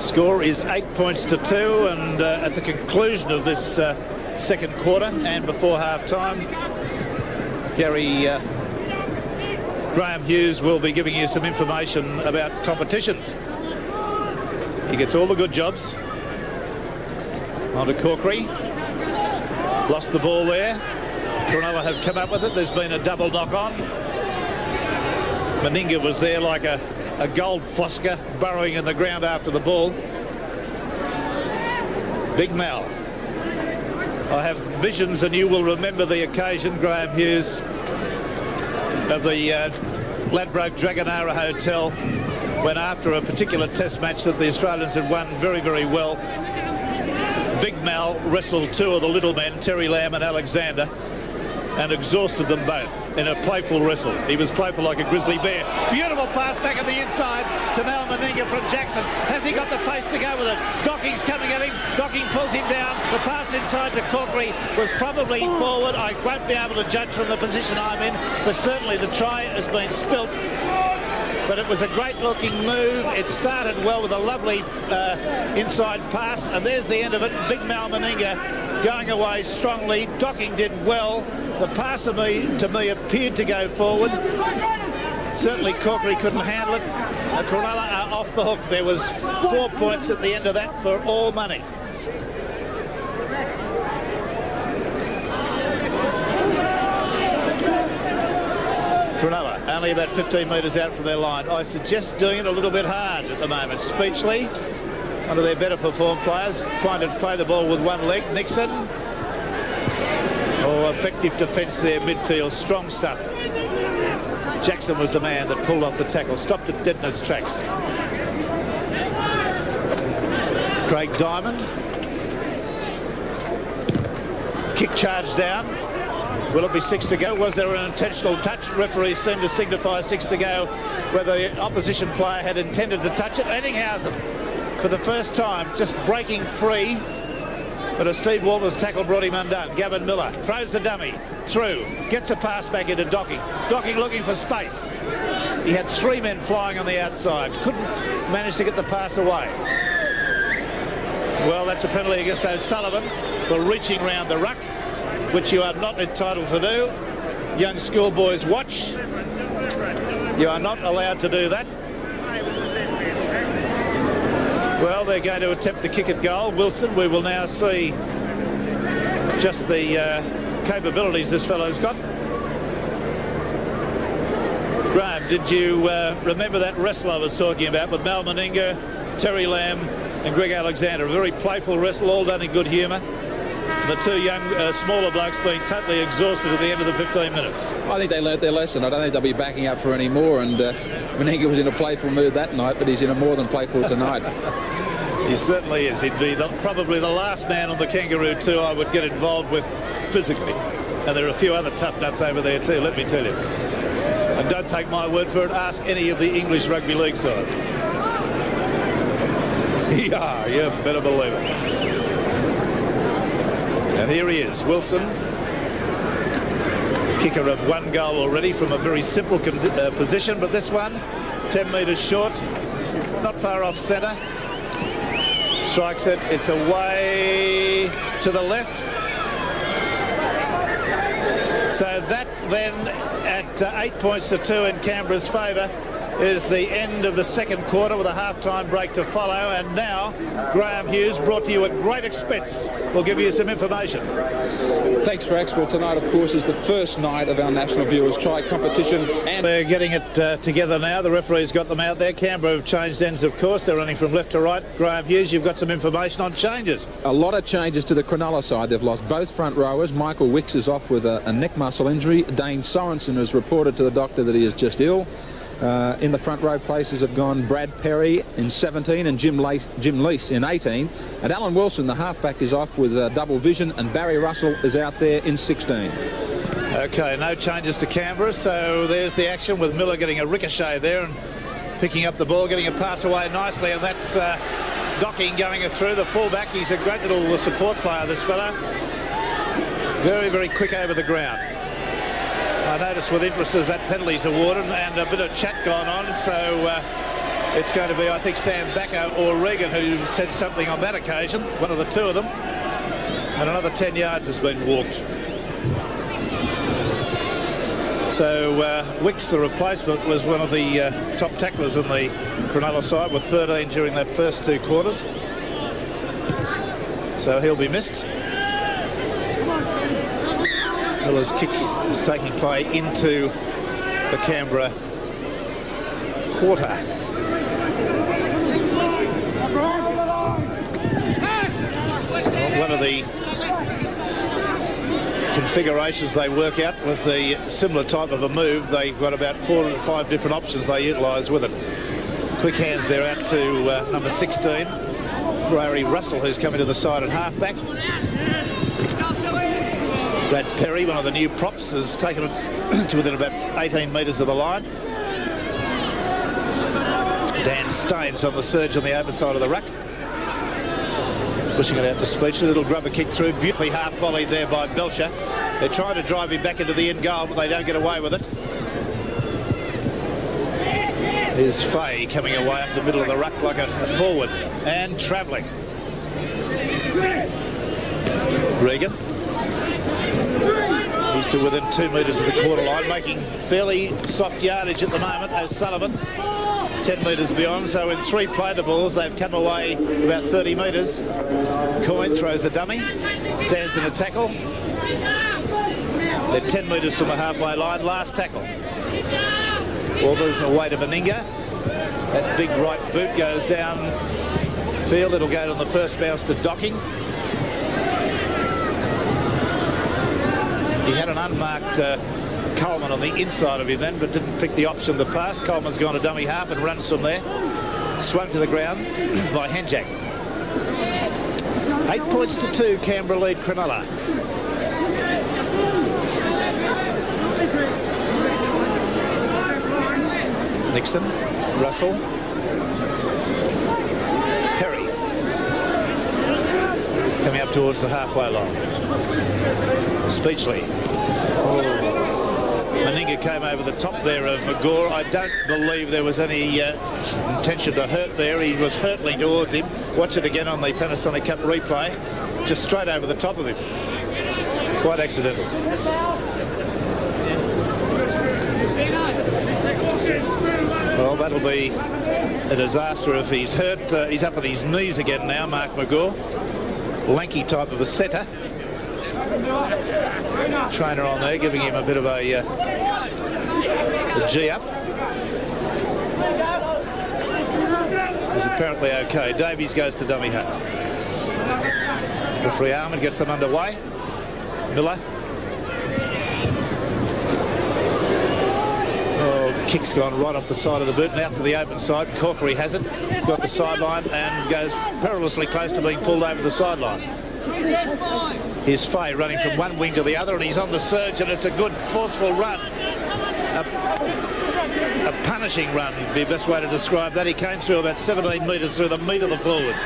Score is 8 points to 2, and at the conclusion of this second quarter and before half-time, Graham Hughes will be giving you some information about competitions. He gets all the good jobs. On to Corkery. Lost the ball there. Cronulla have come up with it. There's been a double knock-on. Meninga was there like a gold fosker burrowing in the ground after the ball. Big Mal. I have visions, and you will remember the occasion, Graham Hughes, of the Ladbroke Dragonara Hotel, when after a particular test match that the Australians had won very, very well, Big Mal wrestled two of the little men, Terry Lamb and Alexander, and exhausted them both in a playful wrestle. He was playful like a grizzly bear. Beautiful pass back on the inside to Mal Meninga from Jackson. Has he got the pace to go with it? Docking's coming at him. Docking pulls him down. The pass inside to Corkery was probably forward. I won't be able to judge from the position I'm in, but certainly the try has been spilt. But it was a great-looking move. It started well with a lovely inside pass, and there's the end of it. Big Mal Meninga going away strongly. Docking did well. The pass to me appeared to go forward. Certainly Corkery couldn't handle it. Cronulla are off the hook. There was 4 points at the end of that for all money. Cronulla only about 15 metres out from their line. I suggest doing it a little bit hard at the moment. Speechley, one of their better performed players, trying to play the ball with one leg. Nixon. Oh, effective defence there, midfield. Strong stuff. Jackson was the man that pulled off the tackle. Stopped it dead in his tracks. Craig Diamond. Kick charge down. Will it be 6 to go? Was there an intentional touch? Referees seem to signify 6 to go, where the opposition player had intended to touch it. Eddinghausen, for the first time, just breaking free. But a Steve Walters tackle brought him undone. Gavin Miller throws the dummy through, gets a pass back into Docking. Docking looking for space. He had 3 men flying on the outside. Couldn't manage to get the pass away. Well, that's a penalty against O'Sullivan for reaching round the ruck, which you are not entitled to do. Young schoolboys watch. You are not allowed to do that. Well, they're going to attempt the kick at goal. Wilson, we will now see just the capabilities this fellow's got. Graham, did you remember that wrestle I was talking about with Mal Meninga, Terry Lamb and Greg Alexander? A very playful wrestle, all done in good humour. The two young, smaller blokes being totally exhausted at the end of the 15 minutes. I think they learnt their lesson. I don't think they'll be backing up for any more. And Meninga was in a playful mood that night, but he's in a more than playful tonight. He certainly is. He'd be probably the last man on the Kangaroo too I would get involved with physically. And there are a few other tough nuts over there too, let me tell you. And don't take my word for it. Ask any of the English rugby league side. Yeah, you better believe it. And here he is, Wilson. Kicker of 1 goal already from a very simple position, but this one 10 metres short, not far off centre. Strikes it, it's away to the left. So that then at 8 points to 2 in Canberra's favour is the end of the second quarter with a half-time break to follow. And now Graham Hughes, brought to you at great expense, will give you some information. Thanks, Rex. Well, tonight, of course, is the first night of our National Viewers' Try competition. And they're getting it together now. The referee's got them out there. Canberra have changed ends, of course. They're running from left to right. Graham Hughes, you've got some information on changes. a lot of changes to the Cronulla side. They've lost both front rowers. Michael Wicks is off with a neck muscle injury. Dane Sorensen has reported to the doctor that he is just ill. In the front row places have gone Brad Perry in 17 and Jim Lease in 18. And Alan Wilson, the halfback, is off with double vision, and Barry Russell is out there in 16. Okay, no changes to Canberra, so there's the action with Miller getting a ricochet there and picking up the ball, getting a pass away nicely, and that's Docking going through the fullback. He's a great little support player, this fella. Very, very quick over the ground. I noticed with interest as that penalty's awarded and a bit of chat gone on, so it's going to be, I think, Sam Bacco or Regan who said something on that occasion, one of the two of them, and another 10 yards has been walked. So Wicks, the replacement, was one of the top tacklers in the Cronulla side with 13 during that first 2 quarters. So he'll be missed. Miller's kick is taking play into the Canberra quarter. One of the configurations they work out with the similar type of a move, they've got about 4 or 5 different options they utilise with it. Quick hands there out to number 16, Barry Russell, who's coming to the side at halfback. Brad Perry, one of the new props, has taken it to within about 18 metres of the line. Dan Staines on the surge on the open side of the ruck. Pushing it out to Speech. A little grubber kick through. Beautifully half volleyed there by Belcher. They're trying to drive him back into the end goal, but they don't get away with it. Here's Fay coming away up the middle of the ruck like a forward and travelling. Regan. He's to within 2 metres of the quarter line, making fairly soft yardage at the moment. O'Sullivan 10 metres beyond, so in 3 play the balls they've come away about 30 metres. Coyne throws the dummy, stands in a tackle. They're 10 metres from the halfway line. Last tackle. Walters away to Meninga. That big right boot goes down field. It'll go to the first bounce to Docking. He had an unmarked Coleman on the inside of him then, but didn't pick the option to pass. Coleman's gone to dummy half and runs from there. Swung to the ground by Henjak. 8 points to 2, Canberra lead Cronulla. Nixon, Russell, Perry. Coming up towards the halfway line. Speechley. Meninga came over the top there of McGaw. I don't believe there was any intention to hurt there. He was hurtling towards him. Watch it again on the Panasonic Cup replay. Just straight over the top of him. Quite accidental. Well, that'll be a disaster if he's hurt. He's up on his knees again now, Mark McGaw. Lanky type of a setter. Trainer on there, giving him a bit of a G up. He's apparently okay. Davies goes to dummy half. Referee Armand gets them underway. Miller. Oh, kick's gone right off the side of the boot and out to the open side. Corkery has it. Got the sideline and goes perilously close to being pulled over the sideline. Here's Fay running from one wing to the other, and he's on the surge, and it's a good, forceful run. A punishing run would be the best way to describe that. He came through about 17 metres through the meat of the forwards.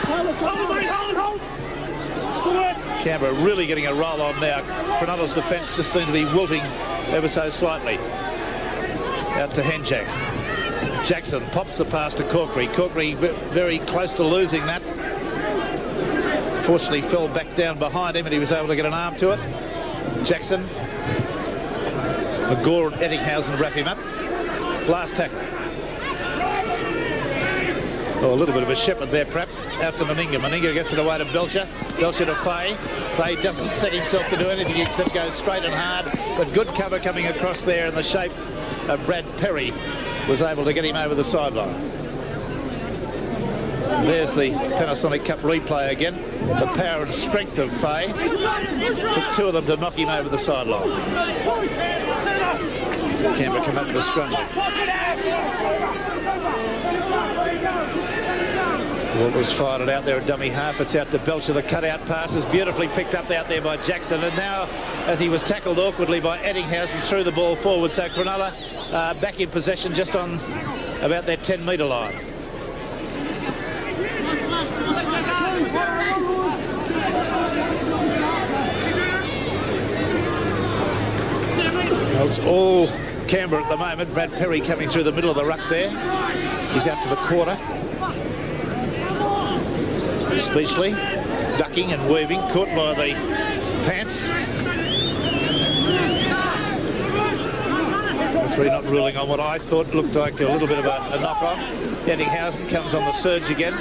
Canberra really getting a roll on now. Cronulla's defence just seemed to be wilting ever so slightly. Out to Henjak. Jackson pops the pass to Corkery. Corkery very close to losing that. Fortunately fell back down behind him and he was able to get an arm to it. Jackson. McGaw and Ettinghausen wrap him up. Last tackle. Oh, a little bit of a shepherd there perhaps. Out to Meninga. Meninga gets it away to Belcher. Belcher to Fay. Fay doesn't set himself to do anything except go straight and hard. But good cover coming across there in the shape of Brad Perry. Was able to get him over the sideline. There's the Panasonic Cup replay again. The power and strength of Fay. Took two of them to knock him over the sideline. Canberra come up with a scrum. Walker's fired it out there at dummy half. It's out to Belcher. The cutout pass is beautifully picked up out there by Jackson. And now, as he was tackled awkwardly by Ettinghausen, threw the ball forward. So Cronulla back in possession just on about their 10-metre line. Well, it's all Canberra at the moment. Brad Perry coming through the middle of the ruck there. He's out to the quarter. Speechley ducking and weaving, caught by the pants. Referee not ruling on what I thought looked like a little bit of a knock-on. Ettinghausen comes on the surge again,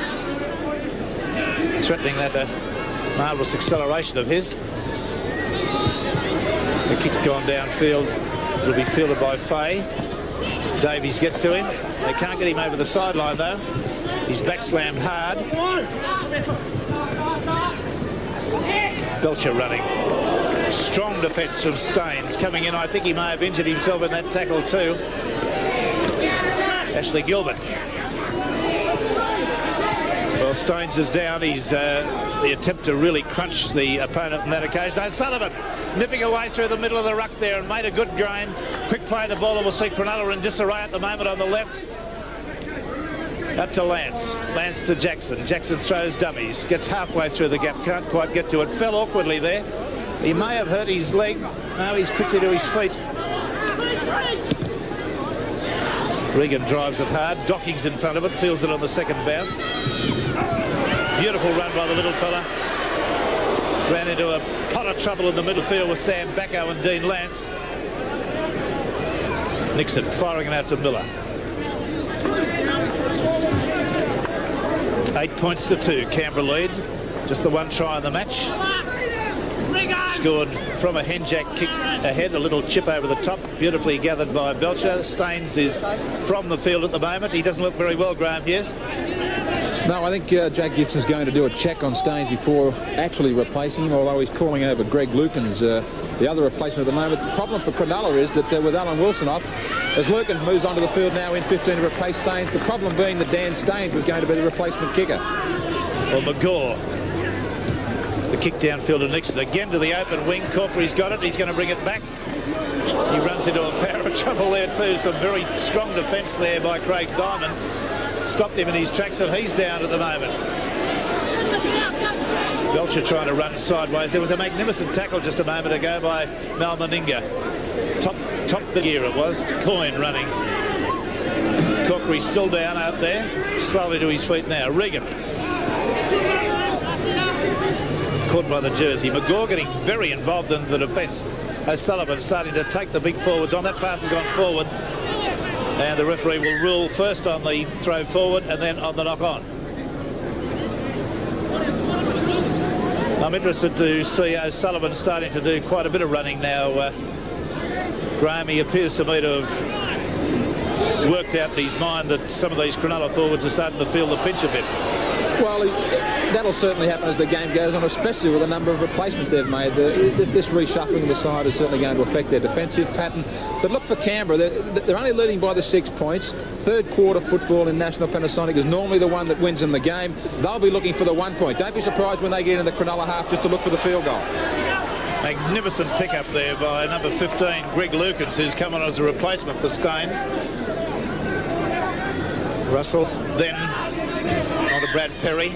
threatening that marvellous acceleration of his. The kick gone downfield will be fielded by Fay. Davies gets to him. They can't get him over the sideline though. He's back slammed hard. Belcher running. Strong defence from Staines coming in. I think he may have injured himself in that tackle too. Ashley Gilbert. Well, Staines is down. He's the attempt to really crunch the opponent on that occasion. O'Sullivan nipping away through the middle of the ruck there and made a good grain. Quick play the ball, and we'll see Cronulla in disarray at the moment on the left. Up to Lance. Lance to Jackson. Jackson throws dummies. Gets halfway through the gap. Can't quite get to it. Fell awkwardly there. He may have hurt his leg. No, he's quickly to his feet. Regan drives it hard. Docking's in front of it. Feels it on the second bounce. Beautiful run by the little fella. Ran into a pot of trouble in the middle field with Sam Bacco and Dean Lance. Nixon firing it out to Miller. 8 points to 2. Canberra lead. Just the one try in the match. Scored from a Henjak kick ahead. A little chip over the top. Beautifully gathered by Belcher. Staines is from the field at the moment. He doesn't look very well, Graham Hughes. No, I think Jack Gibson's going to do a check on Staines before actually replacing him, although he's calling over Greg Lukens, the other replacement at the moment. The problem for Cronulla is that with Alan Wilson off, as Lukens moves onto the field now in 15 to replace Staines, the problem being that Dan Staines was going to be the replacement kicker. Well, McGaw. The kick downfield to Nixon. Again to the open wing. Corkery's got it. He's going to bring it back. He runs into a pair of trouble there too. Some very strong defence there by Craig Diamond. Stopped him in his tracks and he's down at the moment. Belcher trying to run sideways. There was a magnificent tackle just a moment ago by Mal Meninga. Top the gear it was. Coyne running. Corkery still down out there. Slowly to his feet now. Regan. Caught by the jersey. McGaw getting very involved in the defence. O'Sullivan starting to take the big forwards on. That pass has gone forward. And the referee will rule first on the throw forward and then on the knock-on. I'm interested to see O'Sullivan starting to do quite a bit of running now. Graham, he appears to me to have worked out in his mind that some of these Cronulla forwards are starting to feel the pinch a bit. Well, that'll certainly happen as the game goes on, especially with the number of replacements they've made. This reshuffling of the side is certainly going to affect their defensive pattern. But look for Canberra. They're only leading by the 6 points. Third quarter football in National Panasonic is normally the one that wins in the game. They'll be looking for the 1 point. Don't be surprised when they get in the Cronulla half just to look for the field goal. Magnificent pickup there by number 15, Greg Lukens, who's come on as a replacement for Staines. Russell then on to Brad Perry.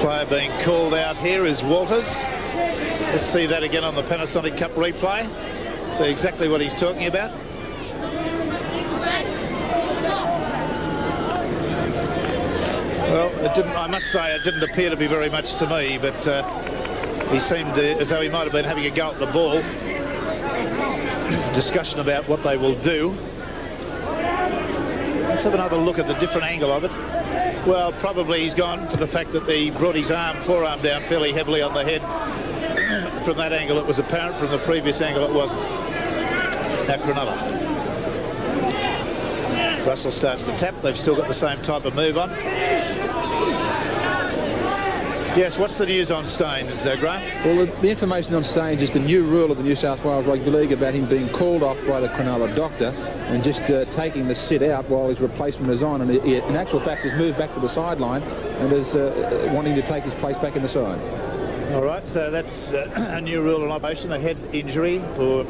Player being called out here is Walters. Let's see that again on the Panasonic Cup replay. See exactly what he's talking about. Well, I must say it didn't appear to be very much to me, but he seemed as though he might have been having a go at the ball. Discussion about what they will do. Let's have another look at the different angle of it. Well, probably he's gone for the fact that he brought his forearm down fairly heavily on the head. From that angle it was apparent, from the previous angle it wasn't. Now Cronulla. Russell starts the tap. They've still got the same type of move on. Yes, what's the news on Staines, Graham? Well, the information on Staines is the new rule of the New South Wales Rugby League about him being called off by the Cronulla doctor and just taking the sit out while his replacement is on. And he, in actual fact, has moved back to the sideline and is wanting to take his place back in the side. All right, so that's a new rule in operation, a head injury or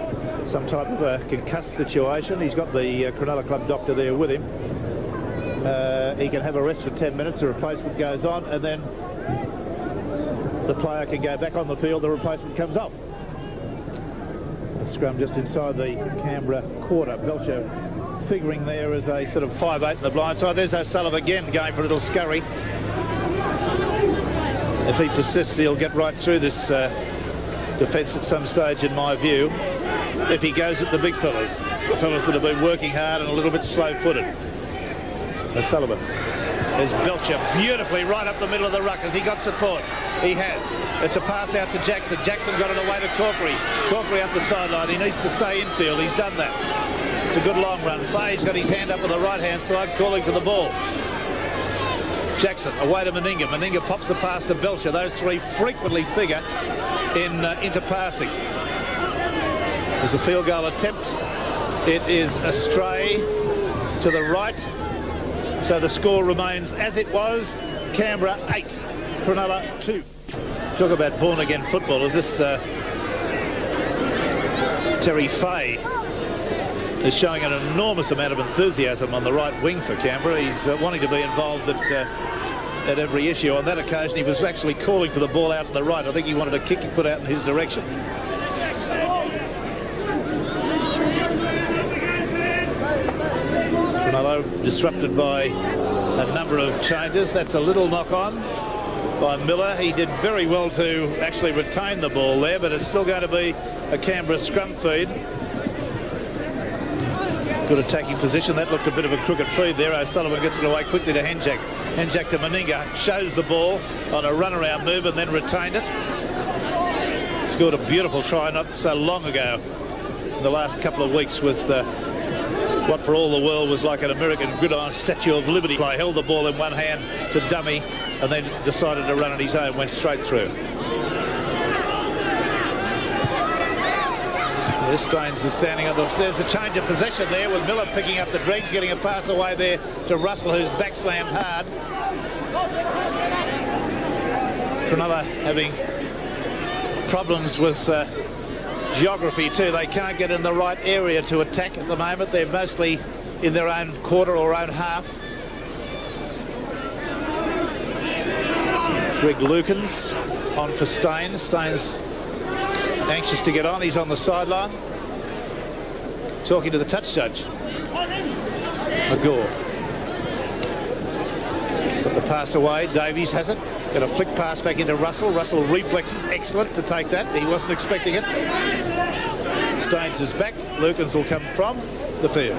some type of a concussed situation. He's got the Cronulla club doctor there with him. He can have a rest for 10 minutes, the replacement goes on, and then the player can go back on the field, the replacement comes off. The scrum just inside the Canberra quarter. Belcher figuring there as a sort of 5'8" in the blind side. There's O'Sullivan again going for a little scurry. If he persists, he'll get right through this defence at some stage, in my view, if he goes at the big fellas, the fellas that have been working hard and a little bit slow-footed. O'Sullivan. There's Belcher beautifully right up the middle of the ruck. Has he got support? He has. It's a pass out to Jackson. Jackson got it away to Corkery. Corkery up the sideline. He needs to stay infield. He's done that. It's a good long run. Faye's got his hand up on the right-hand side, calling for the ball. Jackson away to Meninga. Meninga pops the pass to Belcher. Those three frequently figure in interpassing. There's a field goal attempt. It is astray to the right. So the score remains as it was. Canberra 8, Cronulla 2. Talk about born-again footballers. This Terry Faye is showing an enormous amount of enthusiasm on the right wing for Canberra. He's wanting to be involved at every issue. On that occasion, he was actually calling for the ball out to the right. I think he wanted a kick put out in his direction. Cronulla disrupted by a number of changes. That's a little knock-on by Miller. He did very well to actually retain the ball there, but it's still going to be a Canberra scrum feed. Good attacking position. That looked a bit of a crooked feed there. O'Sullivan gets it away quickly to Henjak. Henjak to Meninga. Shows the ball on a runaround move and then retained it. Scored a beautiful try not so long ago in the last couple of weeks with what for all the world was like an American gridiron Statue of Liberty play. Held the ball in one hand to dummy and then decided to run on his own. Went straight through. Staines is standing on the... There's a change of possession there with Miller picking up the dregs, getting a pass away there to Russell, who's back slammed hard. Cronulla having problems with geography too. They can't get in the right area to attack at the moment. They're mostly in their own quarter or own half. Greg Lukens on for Staines. Staines anxious to get on. He's on the sideline talking to the touch judge. McGaw got the pass away. Davies has it. Got a flick pass back into Russell. Russell reflexes. Excellent to take that. He wasn't expecting it. Staines is back. Lukens will come from the field.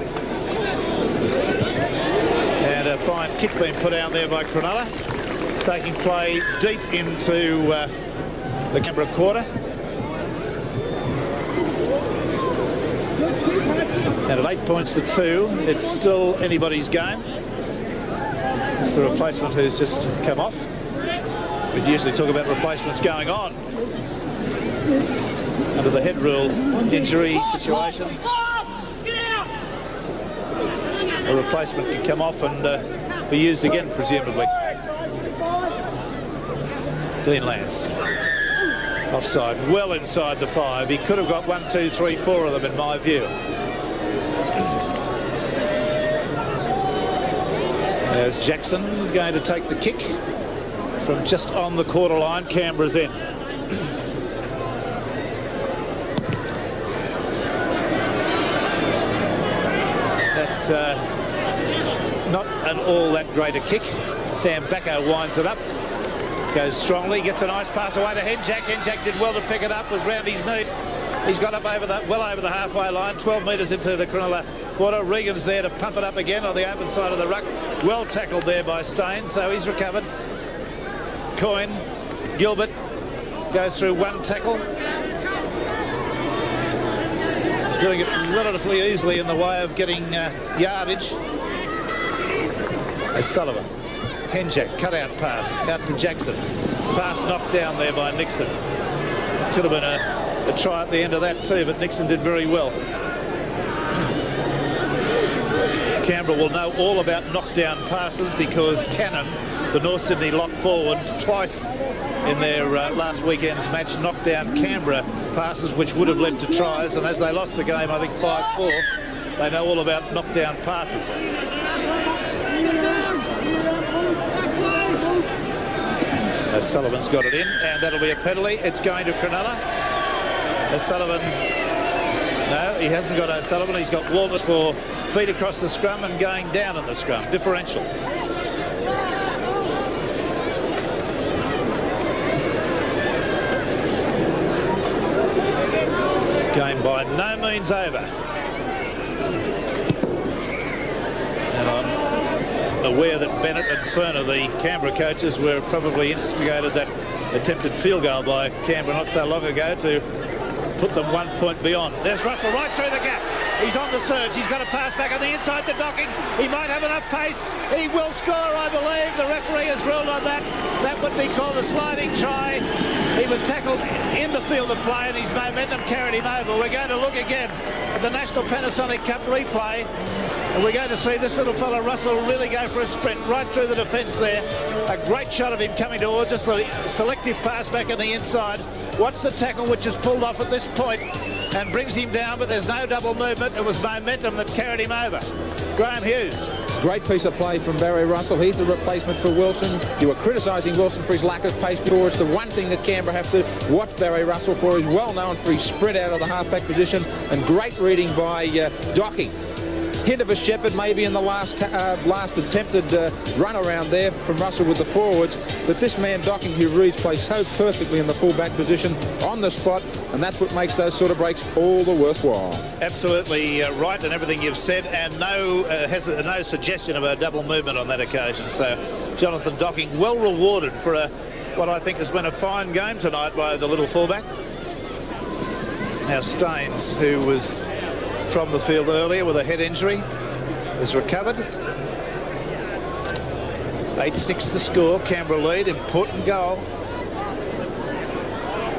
And a fine kick being put out there by Cronulla, taking play deep into the Canberra quarter. And at 8 points to 2, it's still anybody's game. It's the replacement who's just come off. We usually talk about replacements going on. Under the head rule injury situation, a replacement can come off and be used again, presumably. Dean Lance. Offside, well inside the 5. He could have got 1, 2, 3, 4 of them in my view. There's Jackson going to take the kick from just on the quarter line. Canberra's in. That's not an all that great a kick. Sam Bacco winds it up. Goes strongly, gets a nice pass away to Henjack. Henjack did well to pick it up, was round his knees. He's got up over well over the halfway line, 12 metres into the Cronulla quarter. Regan's there to pump it up again on the open side of the ruck. Well tackled there by Staines, so he's recovered. Coyne, Gilbert goes through one tackle. Doing it relatively easily in the way of getting yardage. Sullivan. Henjack, cut-out pass, out to Jackson. Pass knocked down there by Nixon. Could have been a try at the end of that too, but Nixon did very well. Canberra will know all about knockdown passes because Cannon, the North Sydney lock forward, twice in their last weekend's match knocked down Canberra passes which would have led to tries, and as they lost the game, I think 5-4, they know all about knockdown passes. Sullivan's got it in, and that'll be a penalty. It's going to Cronulla. O'Sullivan, no, he hasn't got O'Sullivan. He's got Walters for feet across the scrum and going down in the scrum. Differential. Game by no means over. And I'm aware that Bennett and Ferner, the Canberra coaches, were probably instigated that attempted field goal by Canberra not so long ago to put them 1 point beyond. There's Russell right through the gap. He's on the surge. He's got to pass back on the inside to Docking. He might have enough pace. He will score, I believe. The referee has ruled on that. That would be called a sliding try. He was tackled in the field of play and his momentum carried him over. We're going to look again at the National Panasonic Cup replay. And we're going to see this little fella, Russell, really go for a sprint right through the defence there. A great shot of him coming towards us. The selective pass back on the inside. Watch the tackle, which is pulled off at this point and brings him down, but there's no double movement. It was momentum that carried him over. Graham Hughes. Great piece of play from Barry Russell. He's the replacement for Wilson. You were criticising Wilson for his lack of pace before. It's the one thing that Canberra have to watch Barry Russell for. He's well known for his sprint out of the halfback position, and great reading by Docking. Hint of a shepherd maybe in the last attempted run around there from Russell with the forwards, but this man Docking, who reads, plays so perfectly in the full-back position on the spot, and that's what makes those sort of breaks all the worthwhile. Absolutely right in everything you've said, and no suggestion of a double movement on that occasion. So Jonathan Docking well rewarded for what I think has been a fine game tonight by the little fullback. Now Staines, who was from the field earlier with a head injury, is recovered. 8-6 the score. Canberra lead. Important goal.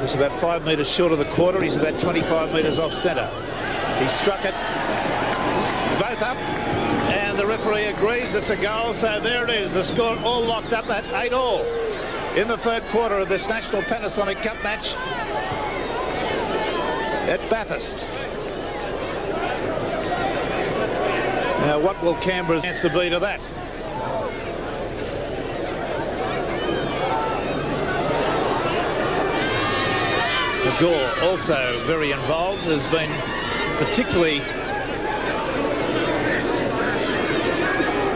He's about 5 metres short of the quarter. He's about 25 metres off centre. He struck it. Both up. And the referee agrees it's a goal. So there it is. The score all locked up at 8-all in the third quarter of this National Panasonic Cup match at Bathurst. Now, what will Canberra's answer be to that? Gore, also very involved, has been particularly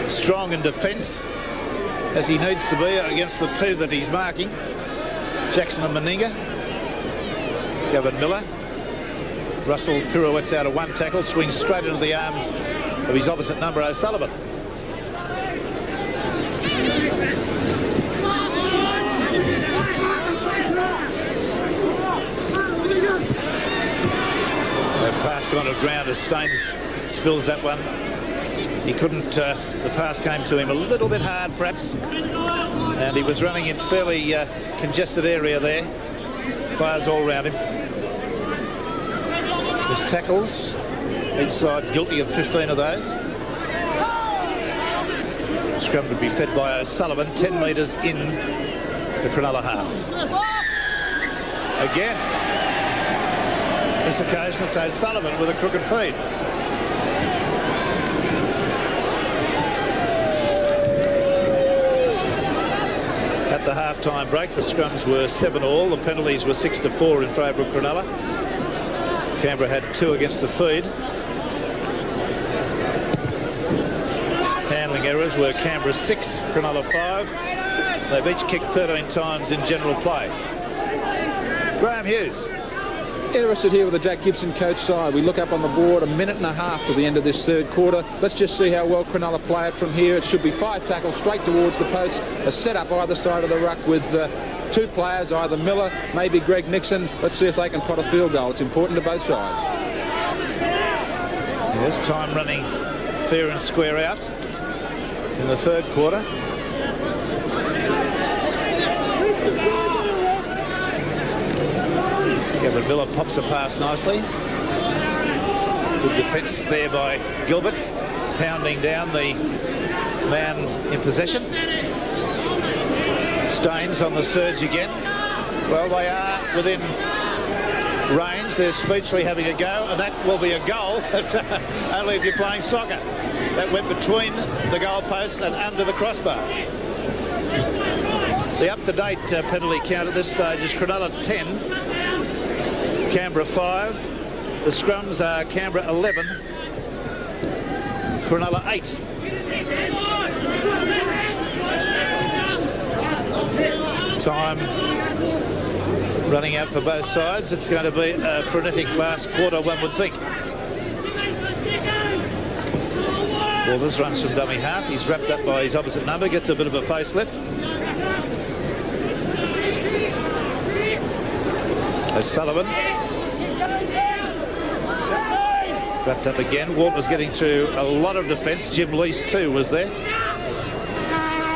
strong in defence, as he needs to be against the two that he's marking, Jackson and Meninga. Gavin Miller. Russell pirouettes out of one tackle, swings straight into the arms of his opposite number, O'Sullivan. The pass gone to ground as Staines spills that one. He couldn't, the pass came to him a little bit hard perhaps, and he was running in fairly congested area there. Players all around him. His tackles, each side guilty of 15 of those. Scrum to be fed by O'Sullivan, 10 metres in the Cronulla half. Again, this occasion it's O'Sullivan with a crooked feed. At the half time break. The scrums were 7-all. The penalties were 6-4 in favour of Cronulla. Canberra had 2 against the feed. Handling errors were Canberra 6, Cronulla 5. They've each kicked 13 times in general play. Graham Hughes. Interested here with the Jack Gibson coach side. We look up on the board, a minute and a half to the end of this third quarter. Let's just see how well Cronulla play it from here. It should be 5 tackles straight towards the post, a set up either side of the ruck with 2 players, either Miller, maybe Greg Nixon. Let's see if they can pot a field goal. It's important to both sides. Yes, time running fair and square out in the third quarter. Gavin Miller pops a pass nicely. Good defence there by Gilbert, pounding down the man in possession. Staines on the surge again. Well, they are within range. They're speechly having a go, and that will be a goal, but only if you're playing soccer. That went between the goalposts and under the crossbar. The up-to-date penalty count at this stage is Cronulla 10, Canberra 5. The scrums are Canberra 11, Cronulla 8. Time running out for both sides. It's going to be a frenetic last quarter, one would think. Walters runs from dummy half. He's wrapped up by his opposite number, gets a bit of a facelift. O'Sullivan wrapped up again. Walters getting through a lot of defence. Jim Lease too was there.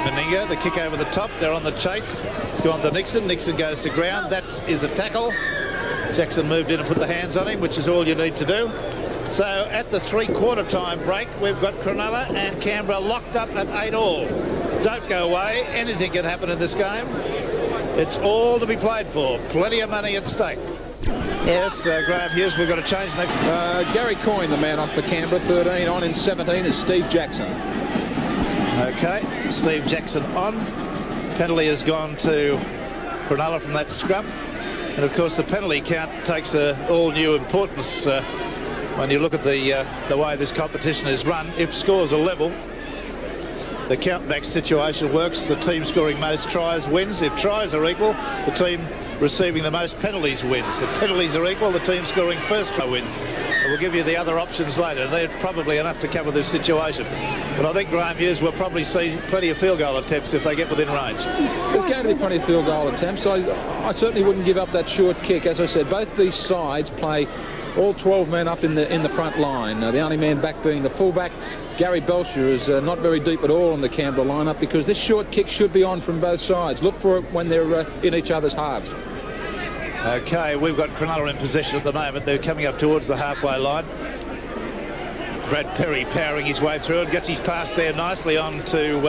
Meninga, the kick over the top. They're on the chase. It's gone to Nixon. Nixon goes to ground. That is a tackle. Jackson moved in and put the hands on him, which is all you need to do. So at the three-quarter time break, we've got Cronulla and Canberra locked up at 8-all. Don't go away. Anything can happen in this game. It's all to be played for. Plenty of money at stake. Yes, Graham Hughes, we've got to change that. Gary Coyne, the man on for Canberra. 13 on in 17 is Steve Jackson. Okay, Steve Jackson on. Penalty has gone to Cronulla from that scrum. And of course the penalty count takes all new importance when you look at the way this competition is run. If scores are level, the count-back situation works. The team scoring most tries wins. If tries are equal, the team receiving the most penalties wins. If penalties are equal, the team scoring first try wins. And we'll give you the other options later. They're probably enough to cover this situation. But I think Graham Hughes will probably see plenty of field goal attempts if they get within range. There's going to be plenty of field goal attempts. I certainly wouldn't give up that short kick. As I said, both these sides play all 12 men up in the front line. The only man back being the fullback. Gary Belcher is not very deep at all in the Canberra lineup because this short kick should be on from both sides. Look for it when they're in each other's halves. Okay, we've got Cronulla in possession at the moment. They're coming up towards the halfway line. Brad Perry powering his way through and gets his pass there nicely on to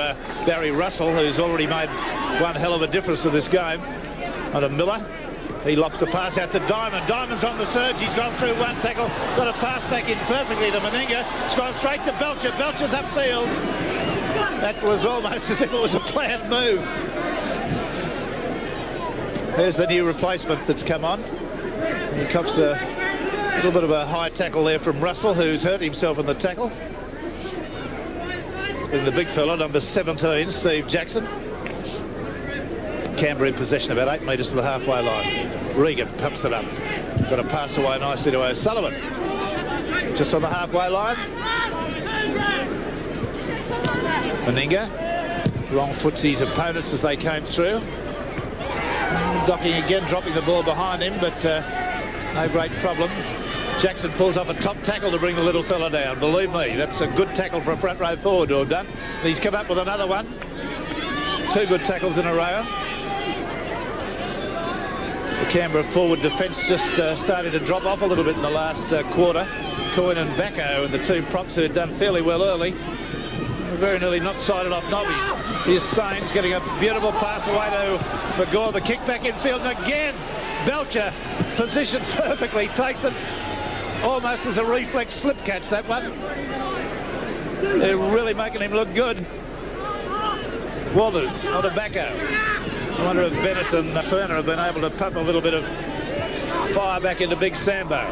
Barry Russell, who's already made one hell of a difference to this game. On to Miller. He lops a pass out to Diamond. Diamond's on the surge. He's gone through one tackle. Got a pass back in perfectly to Meninga. It's gone straight to Belcher. Belcher's upfield. That was almost as if it was a planned move. There's the new replacement that's come on. He cops a little bit of a high tackle there from Russell, who's hurt himself in the tackle. It's been the big fella, number 17, Steve Jackson. Canberra in possession about 8 metres to the halfway line. Regan pumps it up. Got a pass away nicely to O'Sullivan. Just on the halfway line. Meninga wrong foots his opponents as they came through. Docking again, dropping the ball behind him, but no great problem. Jackson pulls off a top tackle to bring the little fella down. Believe me, that's a good tackle for a front row forward to have done. And he's come up with another one. 2 good tackles in a row. The Canberra forward defence just started to drop off a little bit in the last quarter. Coyne and Bacco and the 2 props who had done fairly well early. Very nearly not sighted off nobbies. Here's Staines getting a beautiful pass away to McGaw. The kick back in field, and again Belcher positioned perfectly, takes it almost as a reflex slip catch, that one. They're really making him look good. Walters on to Bacco. I wonder if Bennett and Ferner have been able to pump a little bit of fire back into Big Sambo.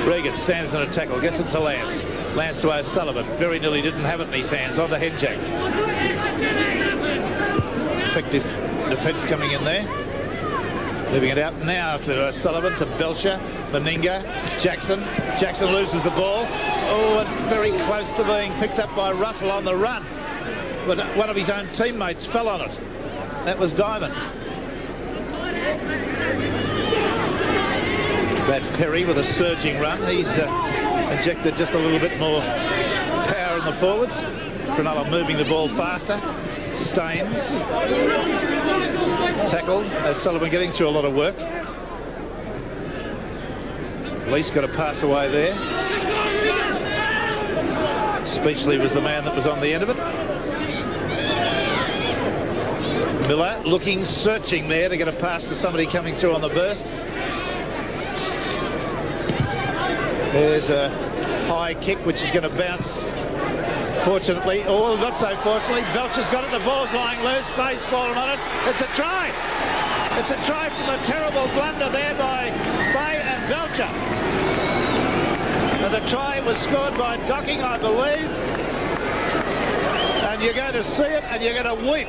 Regan stands in a tackle, gets it to Lance. Lance to O'Sullivan. Very nearly didn't have it in his hands. On to Henjack. Effective defence coming in there. Moving it out now to O'Sullivan, to Belcher, Meninga, Jackson. Jackson loses the ball. Oh, and very close to being picked up by Russell on the run. But one of his own teammates fell on it. That was Diamond. Brad Perry with a surging run. He's injected just a little bit more power in the forwards. Cronulla moving the ball faster. Staines tackled. Sullivan getting through a lot of work. Lease got a pass away there. Speechley was the man that was on the end of it. Miller looking, searching there to get a pass to somebody coming through on the burst. There's a high kick which is going to bounce, fortunately, or not so fortunately. Belcher's got it, the ball's lying loose, Faye's fallen on it. It's a try. It's a try from a terrible blunder there by Faye and Belcher. And the try was scored by Docking, I believe. And you're going to see it and you're going to weep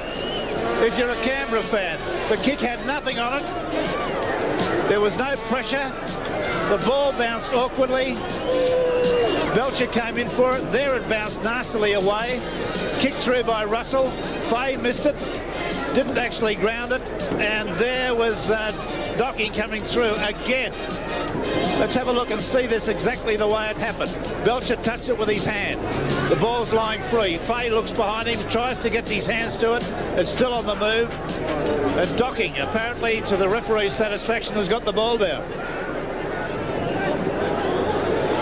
if you're a Canberra fan. The kick had nothing on it. There was no pressure. The ball bounced awkwardly. Belcher came in for it. There it bounced nastily away. Kicked through by Russell. Faye missed it. Didn't actually ground it. And there was Docking coming through again. Let's have a look and see this exactly the way it happened. Belcher touched it with his hand. The ball's lying free. Faye looks behind him, tries to get his hands to it. It's still on the move. And Docking, apparently to the referee's satisfaction, has got the ball down.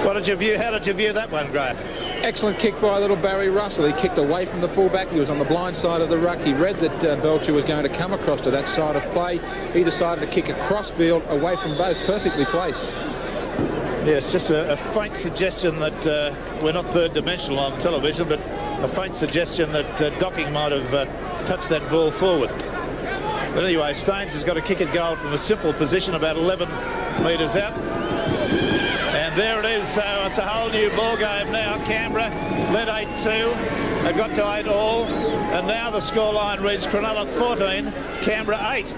What did you view? How did you view that one, Graham? Excellent kick by little Barry Russell. He kicked away from the fullback. He was on the blind side of the ruck. He read that Belcher was going to come across to that side of play. He decided to kick across field away from both. Perfectly placed. Yes, just a faint suggestion that we're not third dimensional on television, but a faint suggestion that Docking might have touched that ball forward. But anyway, Staines has got a kick at goal from a simple position about 11 metres out. And there it is. So it's a whole new ball game now. Canberra led 8-2. They got to 8 all. And now the scoreline reads Cronulla 14, Canberra 8.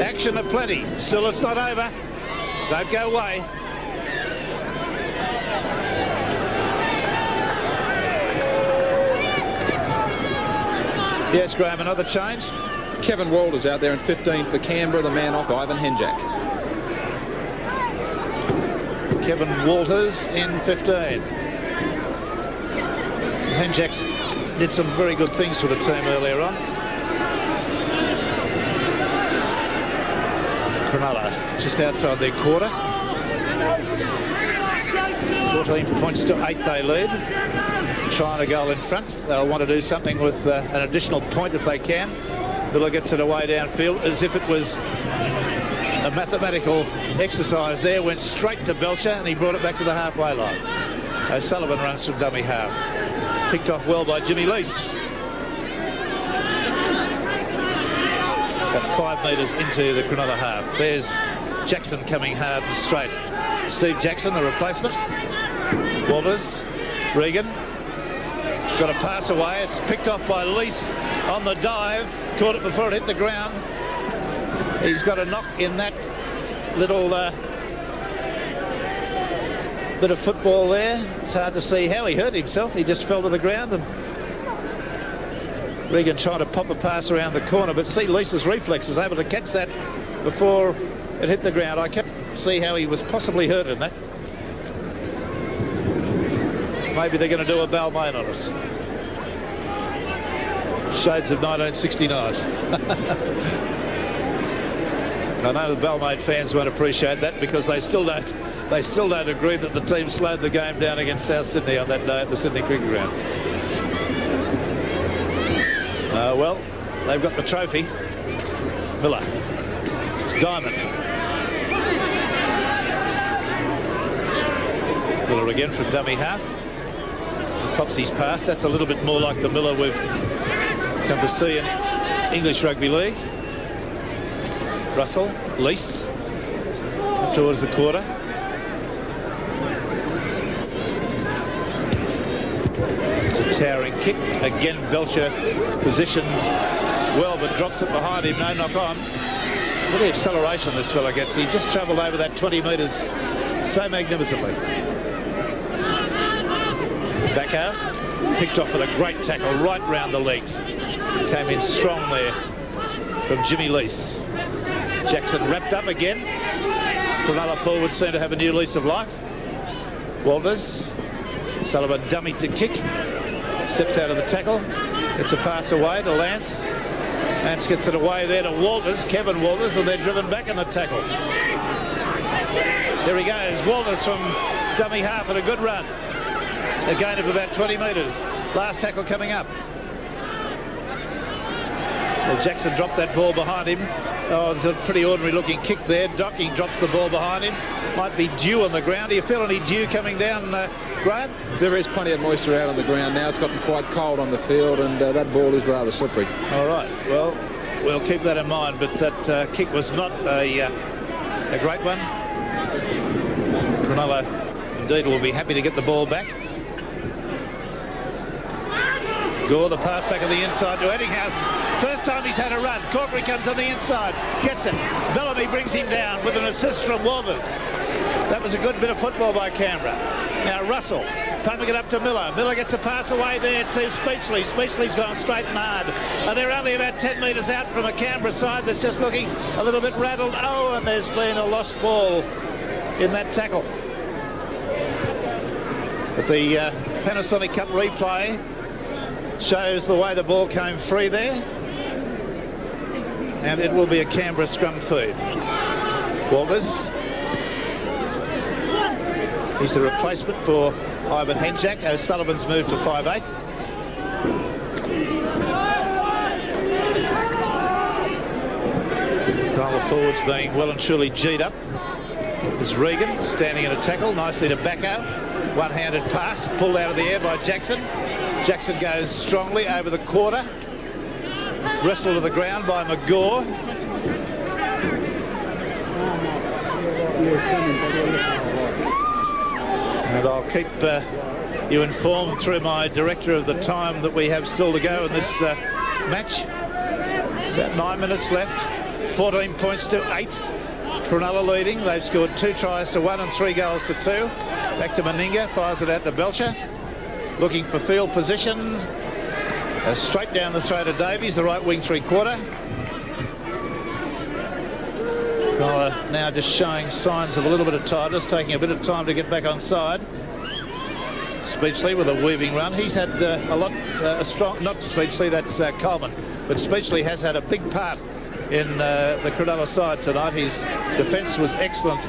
Action aplenty. Still, it's not over. Don't go away. Yes, Graham, another change. Kevin Walters out there in 15 for Canberra, the man off Ivan Henjack. Kevin Walters in 15. Henjack did some very good things for the team earlier on. Cronulla just outside their quarter. 14 points to 8 they lead. Trying a goal in front. They'll want to do something with an additional point if they can. Miller gets it away downfield as if it was a mathematical exercise there. Went straight to Belcher and he brought it back to the halfway line. O'Sullivan runs from dummy half. Picked off well by Jimmy Lease. About 5 metres into the Cronulla half. There's Jackson coming hard and straight. Steve Jackson, the replacement. Walters, Regan. Got a pass away. It's picked off by Lease on the dive. Caught it before it hit the ground. He's got a knock in that little bit of football there. It's hard to see how he hurt himself. He just fell to the ground and Regan trying to pop a pass around the corner, but see Lease's reflexes, able to catch that before it hit the ground. I can't see how he was possibly hurt in that. Maybe they're going to do a Balmain on us. Shades of 1969. I know the Balmain fans won't appreciate that because they still don't agree that the team slowed the game down against South Sydney on that day at the Sydney Cricket Ground. Well, they've got the trophy. Miller. Diamond. Miller again from dummy half. Pops his pass. That's a little bit more like the Miller we've come to see in English Rugby League. Russell, Lease, up towards the quarter. It's a towering kick. Again, Belcher positioned well, but drops it behind him. No knock on. Look at the acceleration this fella gets. He just travelled over that 20 metres so magnificently. Back out. Picked off with a great tackle right round the legs. Came in strong there from Jimmy Lease. Jackson wrapped up again. Cronulla forward seem to have a new lease of life. Walters. Sullivan dummied to kick. Steps out of the tackle. It's a pass away to Lance. Lance gets it away there to Walters, Kevin Walters, and they're driven back in the tackle. There he goes. Walters from dummy half and a good run. A gain of about 20 metres. Last tackle coming up. Well, Jackson dropped that ball behind him. Oh, it's a pretty ordinary looking kick there. Docking drops the ball behind him. Might be dew on the ground. Do you feel any dew coming down, Graham? There is plenty of moisture out on the ground now. It's gotten quite cold on the field, and that ball is rather slippery. All right. Well, we'll keep that in mind. But that kick was not a great one. Cronulla, indeed, will be happy to get the ball back. Gore, the pass back on the inside to Eddinghausen. First time he's had a run. Corkery comes on the inside, gets it. Bellamy brings him down with an assist from Walters. That was a good bit of football by Canberra. Now Russell pumping it up to Miller. Miller gets a pass away there to Speechley. Speechley's gone straight and hard. And they're only about 10 metres out from a Canberra side that's just looking a little bit rattled. Oh, and there's been a lost ball in that tackle. But the Panasonic Cup replay shows the way the ball came free there, and it will be a Canberra scrum feed. Walters, he's the replacement for Ivan Henjak. O'Sullivan's moved to 5'8". Cronulla forwards being well and truly G'd up. There's Regan standing in a tackle nicely to Backo. One-handed pass pulled out of the air by Jackson. Jackson goes strongly over the quarter. Wrestled to the ground by McGaw. And I'll keep you informed through my director of the time that we have still to go in this match. About 9 minutes left. 14 points to 8. Cronulla leading. They've scored 2 tries to 1 and 3 goals to 2. Back to Meninga. Fires it out to Belcher. Looking for field position. Straight down the throat of Davies, the right wing 3/4. Now just showing signs of a little bit of tiredness, taking a bit of time to get back on side. Speechley with a weaving run. He's had a lot, strong, not Speechley, that's Coleman, but Speechley has had a big part in the Cronulla side tonight. His defence was excellent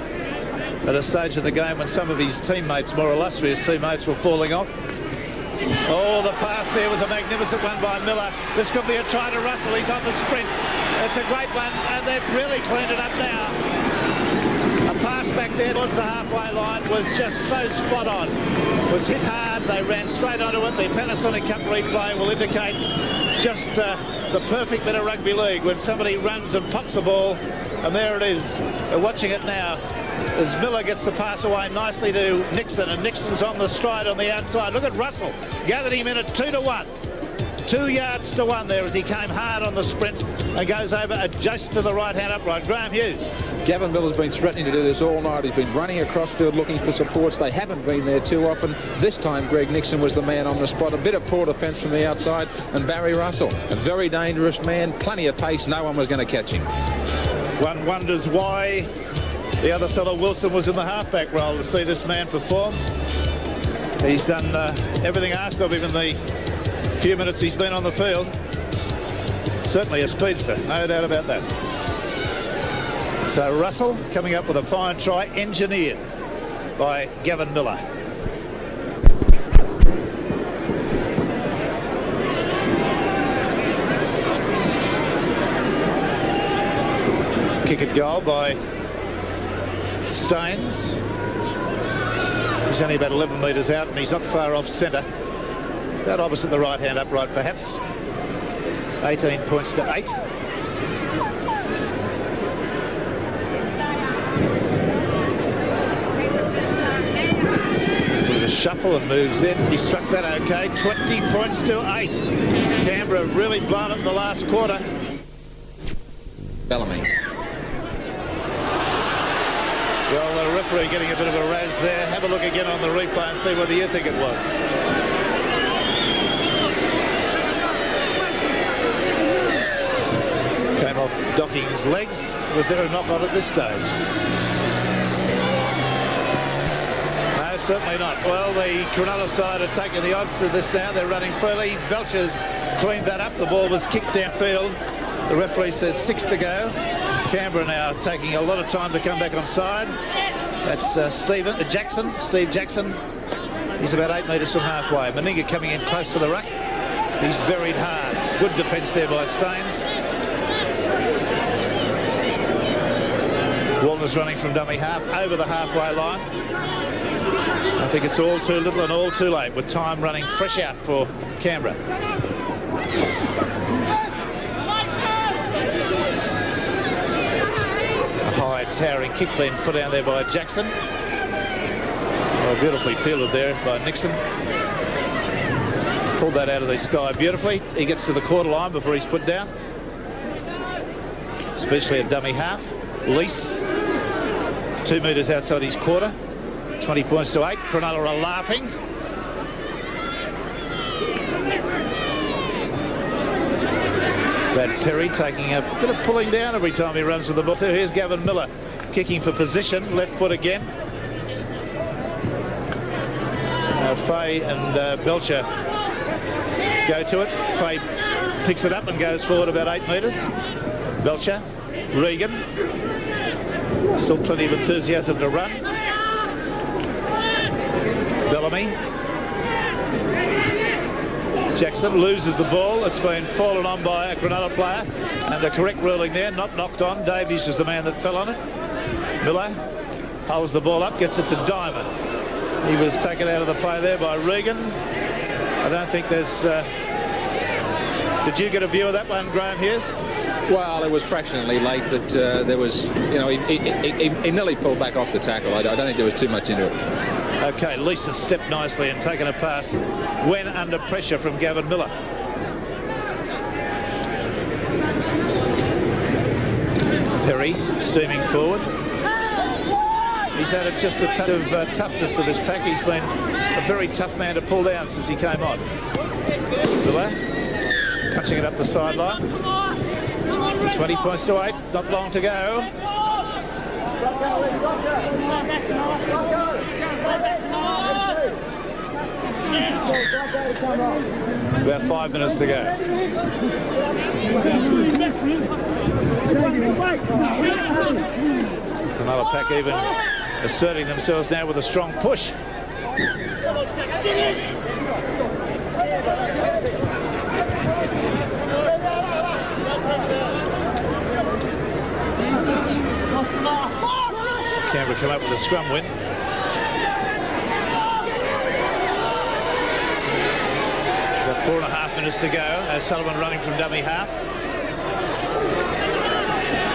at a stage of the game when some of his teammates, more illustrious teammates, were falling off. Oh, the pass there was a magnificent one by Miller. This could be a try to Russell. He's on the sprint. It's a great one, and they've really cleaned it up now. A pass back there towards the halfway line was just so spot on. It was hit hard. They ran straight onto it. The Panasonic Cup replay will indicate just the perfect bit of rugby league when somebody runs and pops a ball, and there it is. We're watching it now as Miller gets the pass away nicely to Nixon, and Nixon's on the stride on the outside. Look at Russell, gathered him in at 2 to 1. 2 yards to 1 there as he came hard on the sprint and goes over just to the right-hand upright. Graham Hughes. Gavin Miller's been threatening to do this all night. He's been running across field looking for supports. They haven't been there too often. This time Greg Nixon was the man on the spot. A bit of poor defence from the outside, and Barry Russell, a very dangerous man, plenty of pace. No one was going to catch him. One wonders why the other fellow, Wilson, was in the halfback role to see this man perform. He's done everything asked of him in the few minutes he's been on the field. Certainly a speedster, no doubt about that. So Russell coming up with a fine try, engineered by Gavin Miller. Kick at goal by Staines. He's only about 11 metres out, and he's not far off centre. About opposite the right-hand upright, perhaps. 18 points to 8. Bit of a shuffle and moves in. He struck that okay. 20 points to 8. Canberra really blown it in the last quarter. Bellamy. Well, the referee getting a bit of a razz there. Have a look again on the replay and see whether you think it was. Came off Docking's legs. Was there a knock on at this stage? No, certainly not. Well, the Cronulla side are taking the odds to this now. They're running freely. Belcher's cleaned that up. The ball was kicked downfield. The referee says 6 to go. Canberra now taking a lot of time to come back on side. That's Steve Jackson. He's about 8 metres from halfway. Meninga coming in close to the ruck. He's buried hard. Good defence there by Staines. Walner's running from dummy half over the halfway line. I think it's all too little and all too late with time running fresh out for Canberra. High towering kick being put down there by Jackson. Oh, beautifully fielded there by Nixon. Pulled that out of the sky beautifully. He gets to the quarter line before he's put down. Especially a dummy half. Lease, 2 metres outside his quarter. 20 points to 8. Cronulla are laughing. Brad Perry taking a bit of pulling down every time he runs with the ball too. Here's Gavin Miller kicking for position, left foot again. Fay and Belcher go to it. Fay picks it up and goes forward about 8 metres. Belcher, Regan, still plenty of enthusiasm to run. Bellamy. Jackson loses the ball. It's been fallen on by a Cronulla player, and a correct ruling there, not knocked on. Davies was the man that fell on it. Miller holds the ball up, gets it to Diamond. He was taken out of the play there by Regan. I don't think there's... Did you get a view of that one, Graham Hughes? Well, it was fractionally late, but there was, you know, he nearly pulled back off the tackle. I don't think there was too much into it. Okay, Lease has stepped nicely and taken a pass when under pressure from Gavin Miller. Perry steaming forward. He's had just a touch of toughness to this pack. He's been a very tough man to pull down since he came on. Miller punching it up the sideline. 20 points to 8, not long to go. About 5 minutes to go. Another pack even asserting themselves now with a strong push. Canberra come up with a scrum win. About 4.5 minutes to go. Sullivan running from dummy half.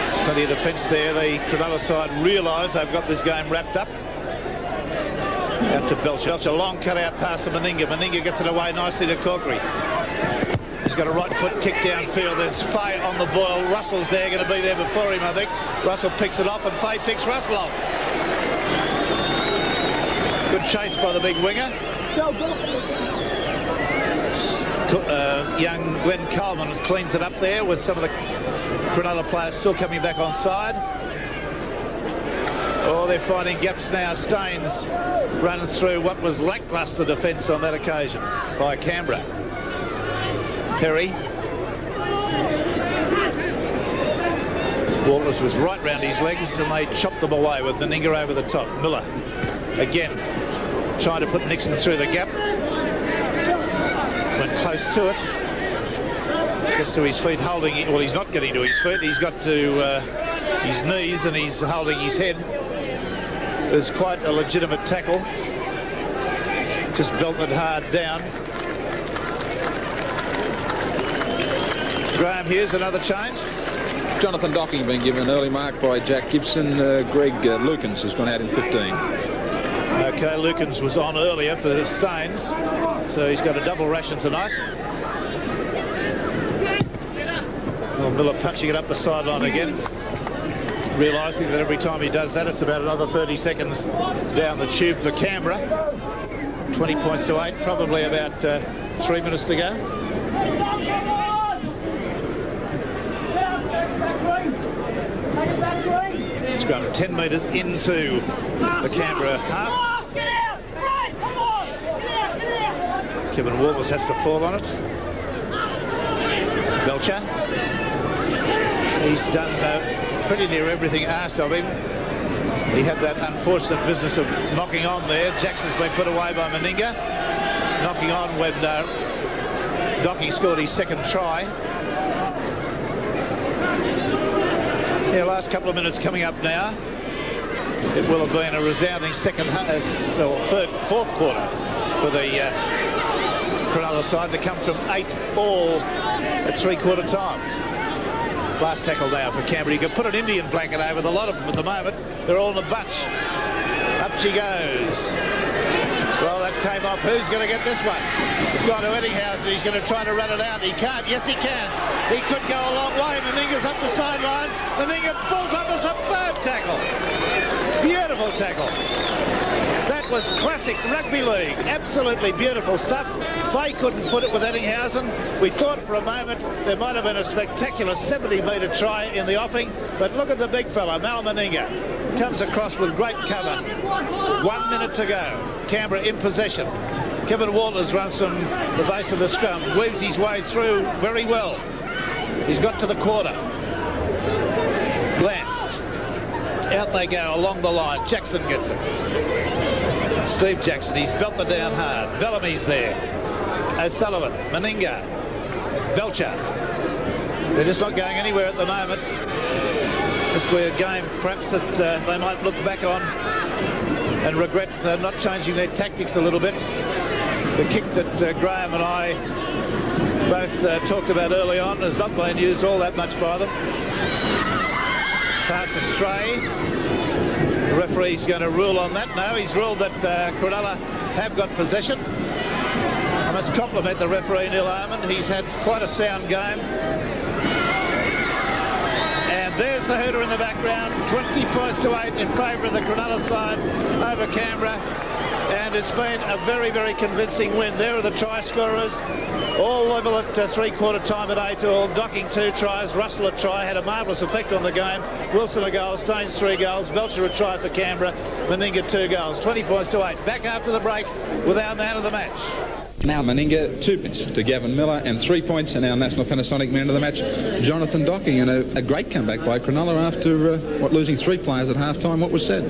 There's plenty of defence there. The Cronulla side realise they've got this game wrapped up. Out to Belcher. Belcher, long cut out pass to Meninga. Meninga gets it away nicely to Corkery. He's got a right foot kick downfield. There's Fay on the boil. Russell's there, going to be there before him, I think. Russell picks it off and Fay picks Russell off. Good chase by the big winger. Young Glenn Coleman cleans it up there with some of the Cronulla players still coming back on side. Oh, they're finding gaps now. Staines runs through what was lacklustre defence on that occasion by Canberra. Perry. Walters was right round his legs and they chopped them away with Meninga over the top. Miller again trying to put Nixon through the gap. Went close to it. Gets to his feet holding it. Well, he's not getting to his feet. He's got to his knees and he's holding his head. There's quite a legitimate tackle. Just belted hard down. Graham Hughes, another change. Jonathan Docking being given an early mark by Jack Gibson. Greg Lukens has gone out in 15. Okay, Lukens was on earlier for Staines, so he's got a double ration tonight. Well, Miller punching it up the sideline again, realising that every time he does that, it's about another 30 seconds down the tube for Canberra. 20 points to 8, probably about 3 minutes to go. Scrum 10 metres into the Canberra half. Kevin Walters has to fall on it. Belcher. He's done pretty near everything asked of him. He had that unfortunate business of knocking on there. Jackson's been put away by Meninga. Knocking on when Docking scored his second try. Yeah, last couple of minutes coming up now. It will have been a resounding fourth quarter for the Cronulla side to come from 8-all at three-quarter time. Last tackle now for Canberra. You could put an Indian blanket over the lot of them at the moment. They're all in a bunch. Up she goes. Well, that came off. Who's going to get this one? It's gone to Ettinghausen. He's going to try to run it out. He can't. Yes, he can. He could go a long way. Meninga's up the sideline. Meninga pulls up a superb tackle. Beautiful tackle. That was classic rugby league. Absolutely beautiful stuff. Fay couldn't foot it with Ettinghausen. We thought for a moment there might have been a spectacular 70-metre try in the offing, but look at the big fella, Mal Meninga. Comes across with great cover. 1 minute to go. Canberra in possession. Kevin Walters runs from the base of the scrum, weaves his way through very well. He's got to the quarter. Lance. Out they go along the line. Jackson gets it. Steve Jackson, he's belted down hard. Bellamy's there. O'Sullivan, Meninga, Belcher. They're just not going anywhere at the moment. This will be a game perhaps that they might look back on and regret not changing their tactics a little bit. The kick that Graham and I both talked about early on has not been used all that much by them. Pass astray. The referee's going to rule on that. No, he's ruled that Cronulla have got possession. I must compliment the referee, Neil Armand. He's had quite a sound game. And there's the hooter in the background. 20 points to 8 in favour of the Cronulla side over Canberra. And it's been a very, very convincing win. There are the try scorers. All level at three-quarter time at 8-all. Docking 2 tries. Russell a try. Had a marvellous effect on the game. Wilson a goal. Staines 3 goals. Belcher a try for Canberra. Meninga 2 goals. 20 points to 8. Back after the break with our man of the match. Now Meninga 2 points to Gavin Miller and 3 points and our national Panasonic man of the match, Jonathan Docking, and a great comeback by Cronulla after losing 3 players at half-time. What was said?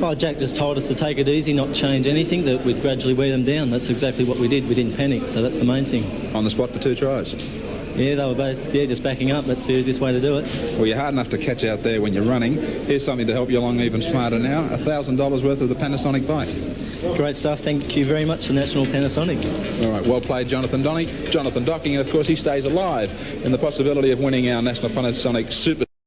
Oh, Jack just told us to take it easy, not change anything, that we'd gradually wear them down. That's exactly what we did. We didn't panic, so that's the main thing. On the spot for 2 tries. Yeah, they were both there just backing up. That's the easiest way to do it. Well, you're hard enough to catch out there when you're running. Here's something to help you along even smarter now. $1,000 worth of the Panasonic bike. Great stuff. Thank you very much to National Panasonic. All right, well played, Jonathan Docking. And, of course, he stays alive in the possibility of winning our National Panasonic Super